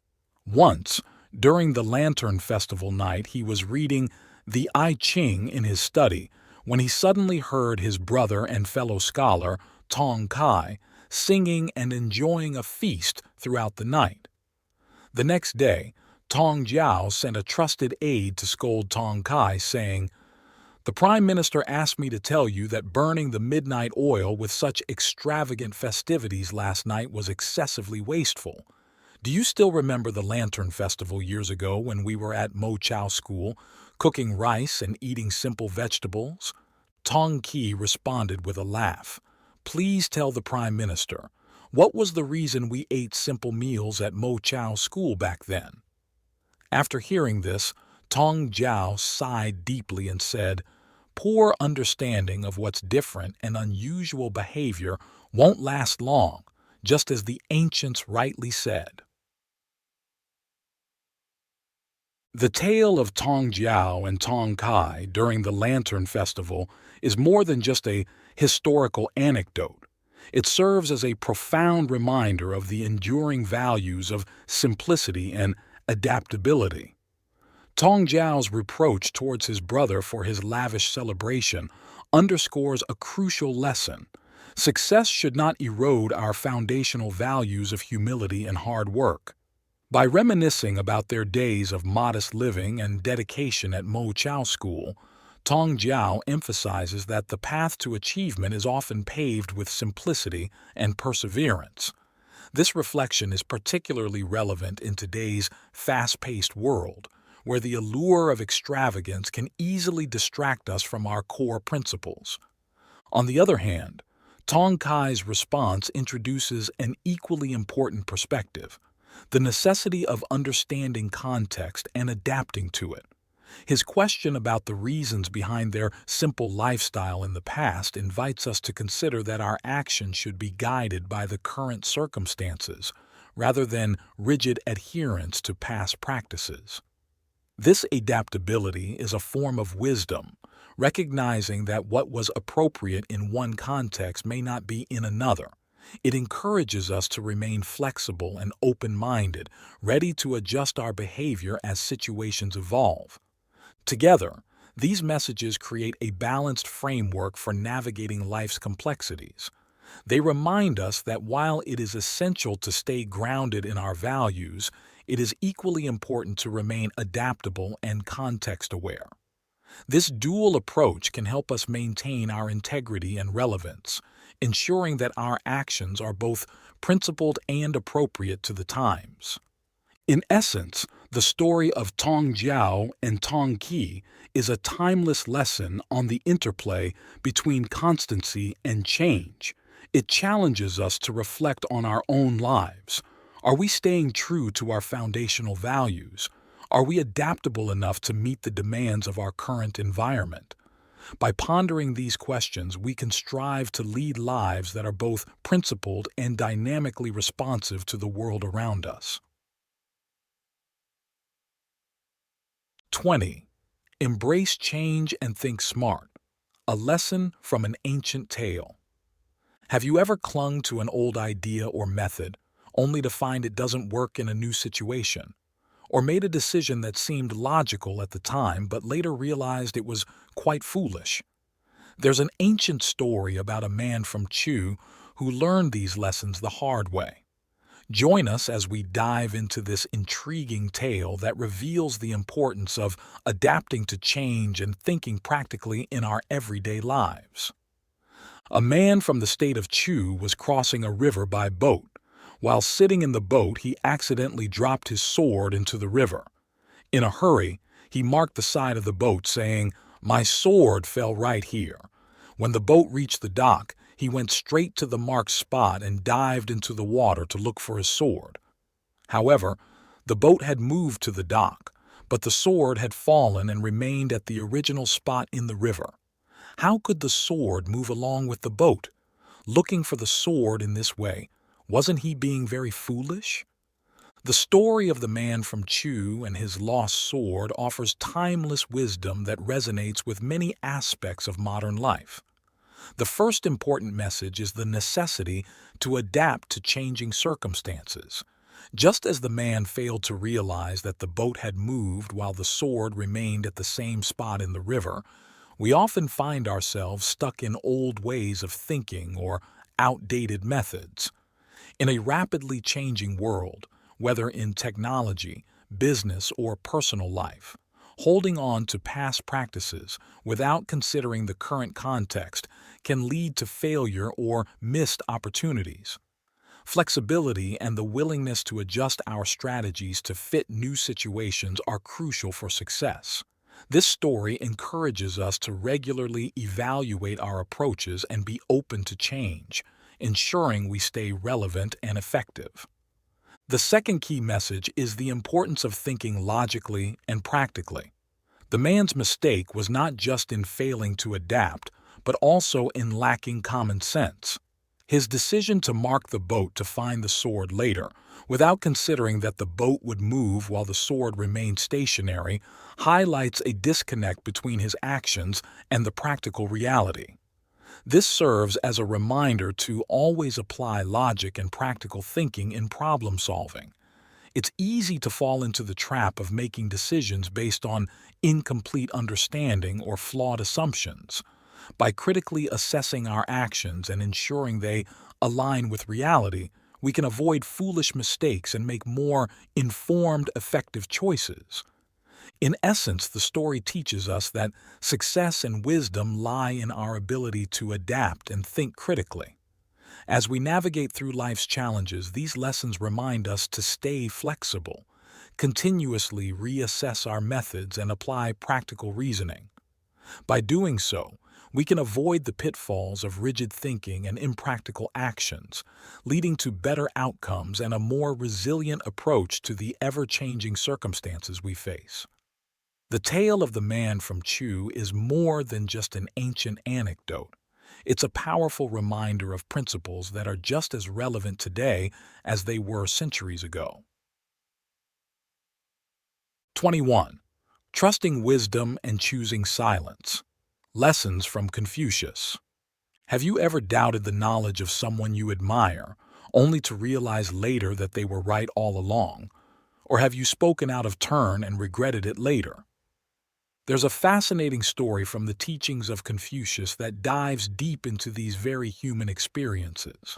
[SPEAKER 1] Once, during the Lantern Festival night, he was reading the I Ching in his study when he suddenly heard his brother and fellow scholar, Tong Kai, singing and enjoying a feast throughout the night. The next day, Tong Jiao sent a trusted aide to scold Tong Kai, saying, "The Prime Minister asked me to tell you that burning the midnight oil with such extravagant festivities last night was excessively wasteful. Do you still remember the Lantern Festival years ago when we were at Mo Chao School, cooking rice and eating simple vegetables?" Tong Qi responded with a laugh. "Please tell the Prime Minister, what was the reason we ate simple meals at Mo Chao School back then?" After hearing this, Tong Jiao sighed deeply and said, "Poor understanding of what's different and unusual behavior won't last long. just as the ancients rightly said. The tale of Tong Jiao and Tong Kai during the Lantern Festival is more than just a historical anecdote. It serves as a profound reminder of the enduring values of simplicity and adaptability. Tong Jiao's reproach towards his brother for his lavish celebration underscores a crucial lesson. Success should not erode our foundational values of humility and hard work. By reminiscing about their days of modest living and dedication at Mo Chao School, Tong Jiao emphasizes that the path to achievement is often paved with simplicity and perseverance. This reflection is particularly relevant in today's fast-paced world, where the allure of extravagance can easily distract us from our core principles. On the other hand, Tong Kai's response introduces an equally important perspective: the necessity of understanding context and adapting to it. His question about the reasons behind their simple lifestyle in the past invites us to consider that our actions should be guided by the current circumstances, rather than rigid adherence to past practices. This adaptability is a form of wisdom, recognizing that what was appropriate in one context may not be in another. It encourages us to remain flexible and open-minded, ready to adjust our behavior as situations evolve. Together, these messages create a balanced framework for navigating life's complexities. They remind us that while it is essential to stay grounded in our values, it is equally important to remain adaptable and context-aware. This dual approach can help us maintain our integrity and relevance, ensuring that our actions are both principled and appropriate to the times. In essence, the story of Tong Jiao and Tong Qi is a timeless lesson on the interplay between constancy and change. It challenges us to reflect on our own lives. Are we staying true to our foundational values? Are we adaptable enough to meet the demands of our current environment? By pondering these questions, we can strive to lead lives that are both principled and dynamically responsive to the world around us. 20. Embrace change and think smart. A lesson from an ancient tale. Have you ever clung to an old idea or method, only to find it doesn't work in a new situation? Or made a decision that seemed logical at the time but later realized it was quite foolish? There's an ancient story about a man from Chu who learned these lessons the hard way. Join us as we dive into this intriguing tale that reveals the importance of adapting to change and thinking practically in our everyday lives. A man from the state of Chu was crossing a river by boat. While sitting in the boat, he accidentally dropped his sword into the river. In a hurry, he marked the side of the boat, saying, "My sword fell right here." When the boat reached the dock, he went straight to the marked spot and dived into the water to look for his sword. However, the boat had moved to the dock, but the sword had fallen and remained at the original spot in the river. How could the sword move along with the boat? Looking for the sword in this way, wasn't he being very foolish? The story of the man from Chu and his lost sword offers timeless wisdom that resonates with many aspects of modern life. The first important message is the necessity to adapt to changing circumstances. Just as the man failed to realize that the boat had moved while the sword remained at the same spot in the river, we often find ourselves stuck in old ways of thinking or outdated methods. In a rapidly changing world, whether in technology, business, or personal life, holding on to past practices without considering the current context can lead to failure or missed opportunities. Flexibility and the willingness to adjust our strategies to fit new situations are crucial for success. This story encourages us to regularly evaluate our approaches and be open to change, ensuring we stay relevant and effective. The second key message is the importance of thinking logically and practically. The man's mistake was not just in failing to adapt, but also in lacking common sense. His decision to mark the boat to find the sword later, without considering that the boat would move while the sword remained stationary, highlights a disconnect between his actions and the practical reality. This serves as a reminder to always apply logic and practical thinking in problem solving. It's easy to fall into the trap of making decisions based on incomplete understanding or flawed assumptions. By critically assessing our actions and ensuring they align with reality, we can avoid foolish mistakes and make more informed, effective choices. In essence, the story teaches us that success and wisdom lie in our ability to adapt and think critically. As we navigate through life's challenges, these lessons remind us to stay flexible, continuously reassess our methods, and apply practical reasoning. By doing so, we can avoid the pitfalls of rigid thinking and impractical actions, leading to better outcomes and a more resilient approach to the ever-changing circumstances we face. The tale of the man from Chu is more than just an ancient anecdote. It's a powerful reminder of principles that are just as relevant today as they were centuries ago. 21. Trusting wisdom and choosing silence. Lessons from Confucius. Have you ever doubted the knowledge of someone you admire, only to realize later that they were right all along? Or have you spoken out of turn and regretted it later? There's a fascinating story from the teachings of Confucius that dives deep into these very human experiences.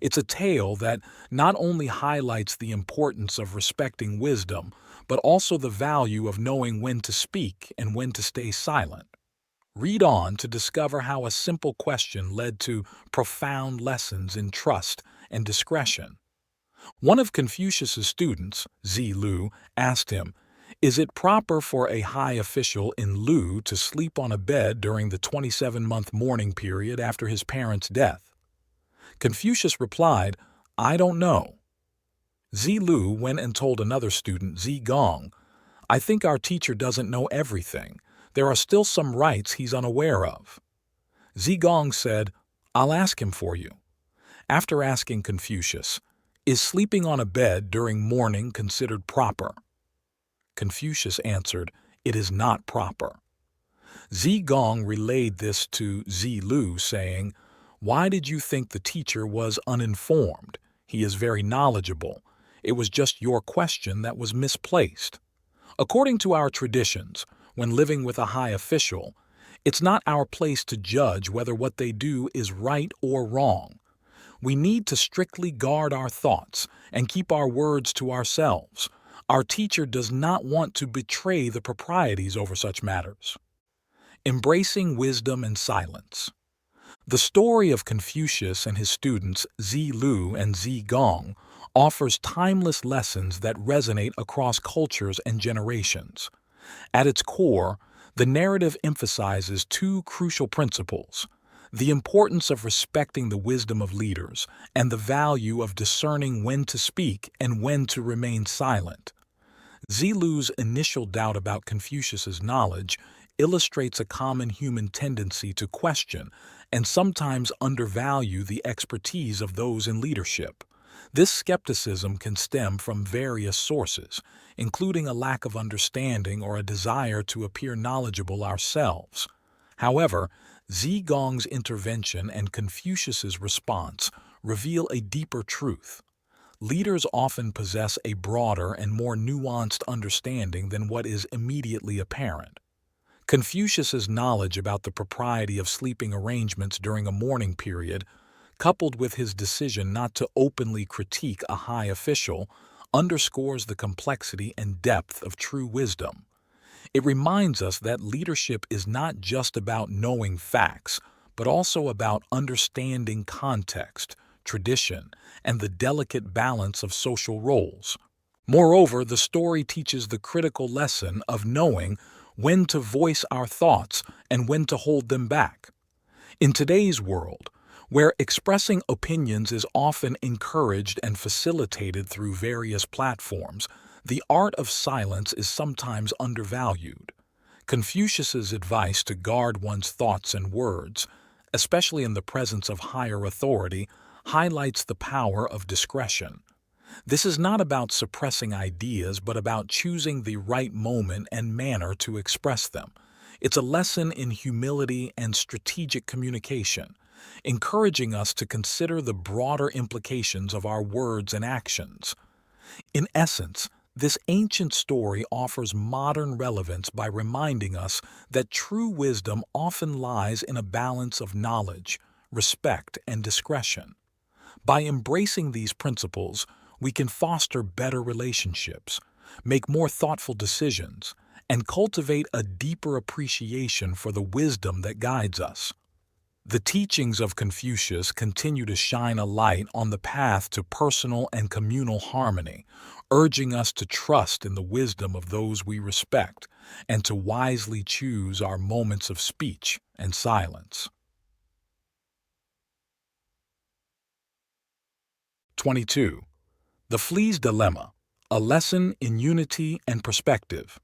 [SPEAKER 1] It's a tale that not only highlights the importance of respecting wisdom, but also the value of knowing when to speak and when to stay silent. Read on to discover how a simple question led to profound lessons in trust and discretion. One of Confucius's students, Zi Lu, asked him, "Is it proper for a high official in Lu to sleep on a bed during the 27-month mourning period after his parents' death?" Confucius replied, "I don't know." Zi Lu went and told another student, Zi Gong, "I think our teacher doesn't know everything. There are still some rites he's unaware of." Zi Gong said, "I'll ask him for you." After asking Confucius, "Is sleeping on a bed during mourning considered proper?" Confucius answered, "It is not proper." Zi Gong relayed this to Zi Lu, saying, "Why did you think the teacher was uninformed? He is very knowledgeable. It was just your question that was misplaced." According to our traditions, when living with a high official, it's not our place to judge whether what they do is right or wrong. We need to strictly guard our thoughts and keep our words to ourselves. Our teacher does not want to betray the proprieties over such matters. Embracing wisdom and silence. The story of Confucius and his students Zi Lu and Zi Gong offers timeless lessons that resonate across cultures and generations. At its core, the narrative emphasizes two crucial principles: the importance of respecting the wisdom of leaders and the value of discerning when to speak and when to remain silent. Zi Lu's initial doubt about Confucius's knowledge illustrates a common human tendency to question and sometimes undervalue the expertise of those in leadership. This skepticism can stem from various sources, including a lack of understanding or a desire to appear knowledgeable ourselves. However, Zi Gong's intervention and Confucius's response reveal a deeper truth. Leaders often possess a broader and more nuanced understanding than what is immediately apparent. Confucius's knowledge about the propriety of sleeping arrangements during a mourning period, coupled with his decision not to openly critique a high official, underscores the complexity and depth of true wisdom. It reminds us that leadership is not just about knowing facts, but also about understanding context, tradition, and the delicate balance of social roles. Moreover, the story teaches the critical lesson of knowing when to voice our thoughts and when to hold them back. In today's world, where expressing opinions is often encouraged and facilitated through various platforms, the art of silence is sometimes undervalued. Confucius's advice to guard one's thoughts and words, especially in the presence of higher authority, highlights the power of discretion. This is not about suppressing ideas, but about choosing the right moment and manner to express them. It's a lesson in humility and strategic communication, encouraging us to consider the broader implications of our words and actions. In essence, this ancient story offers modern relevance by reminding us that true wisdom often lies in a balance of knowledge, respect, and discretion. By embracing these principles, we can foster better relationships, make more thoughtful decisions, and cultivate a deeper appreciation for the wisdom that guides us. The teachings of Confucius continue to shine a light on the path to personal and communal harmony, urging us to trust in the wisdom of those we respect and to wisely choose our moments of speech and silence. 22. The Flea's Dilemma, a lesson in unity and perspective.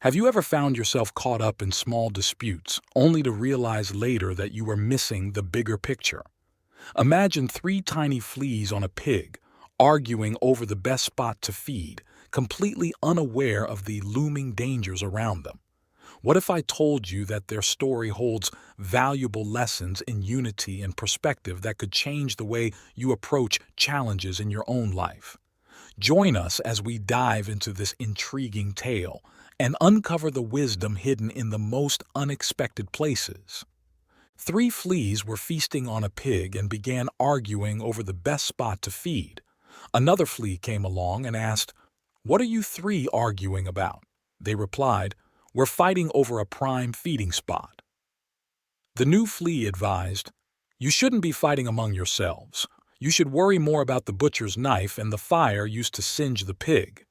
[SPEAKER 1] Have you ever found yourself caught up in small disputes, only to realize later that you were missing the bigger picture? Imagine 3 tiny fleas on a pig, arguing over the best spot to feed, completely unaware of the looming dangers around them. What if I told you that their story holds valuable lessons in unity and perspective that could change the way you approach challenges in your own life? Join us as we dive into this intriguing tale and uncover the wisdom hidden in the most unexpected places. 3 fleas were feasting on a pig and began arguing over the best spot to feed. Another flea came along and asked, "What are you 3 arguing about?" They replied, "We're fighting over a prime feeding spot." The new flea advised, "You shouldn't be fighting among yourselves. You should worry more about the butcher's knife and the fire used to singe the pig."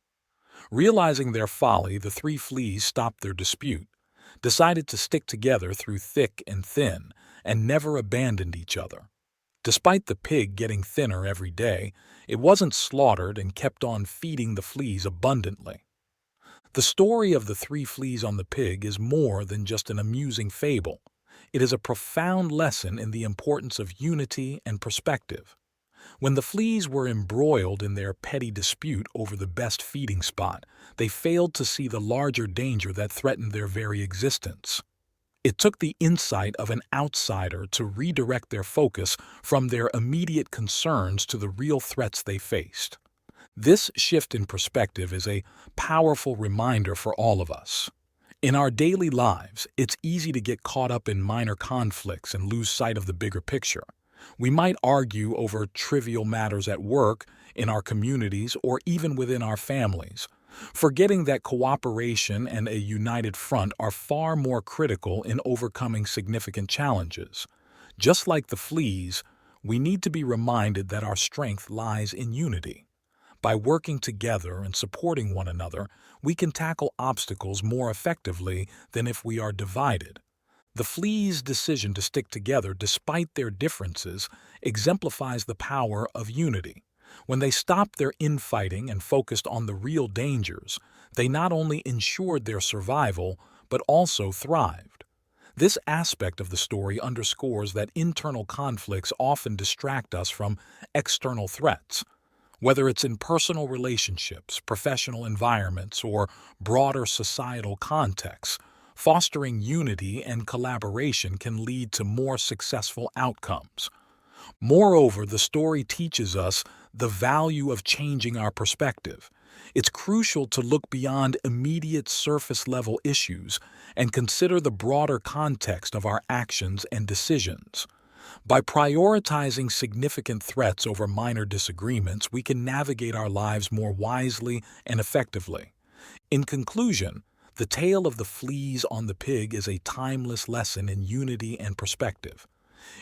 [SPEAKER 1] Realizing their folly, the 3 fleas stopped their dispute, decided to stick together through thick and thin, and never abandoned each other. Despite the pig getting thinner every day, it wasn't slaughtered and kept on feeding the fleas abundantly. The story of the 3 fleas on the pig is more than just an amusing fable. It is a profound lesson in the importance of unity and perspective. When the fleas were embroiled in their petty dispute over the best feeding spot, they failed to see the larger danger that threatened their very existence. It took the insight of an outsider to redirect their focus from their immediate concerns to the real threats they faced. This shift in perspective is a powerful reminder for all of us. In our daily lives, it's easy to get caught up in minor conflicts and lose sight of the bigger picture. We might argue over trivial matters at work, in our communities, or even within our families, forgetting that cooperation and a united front are far more critical in overcoming significant challenges. Just like the fleas, we need to be reminded that our strength lies in unity. By working together and supporting one another, we can tackle obstacles more effectively than if we are divided. The fleas' decision to stick together despite their differences exemplifies the power of unity. When they stopped their infighting and focused on the real dangers, they not only ensured their survival, but also thrived. This aspect of the story underscores that internal conflicts often distract us from external threats. Whether it's in personal relationships, professional environments, or broader societal contexts, fostering unity and collaboration can lead to more successful outcomes. Moreover, the story teaches us the value of changing our perspective. It's crucial to look beyond immediate surface-level issues and consider the broader context of our actions and decisions. By prioritizing significant threats over minor disagreements, we can navigate our lives more wisely and effectively. In conclusion, the tale of the fleas on the pig is a timeless lesson in unity and perspective.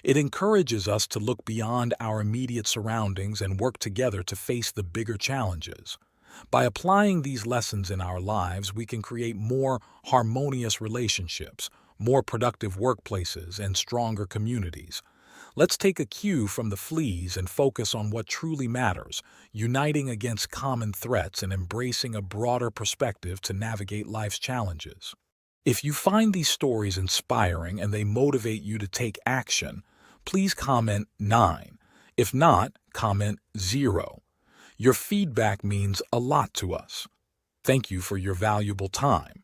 [SPEAKER 1] It encourages us to look beyond our immediate surroundings and work together to face the bigger challenges. By applying these lessons in our lives, we can create more harmonious relationships, more productive workplaces, and stronger communities. Let's take a cue from the fleas and focus on what truly matters, uniting against common threats and embracing a broader perspective to navigate life's challenges. If you find these stories inspiring and they motivate you to take action, please comment 9. If not, comment 0. Your feedback means a lot to us. Thank you for your valuable time.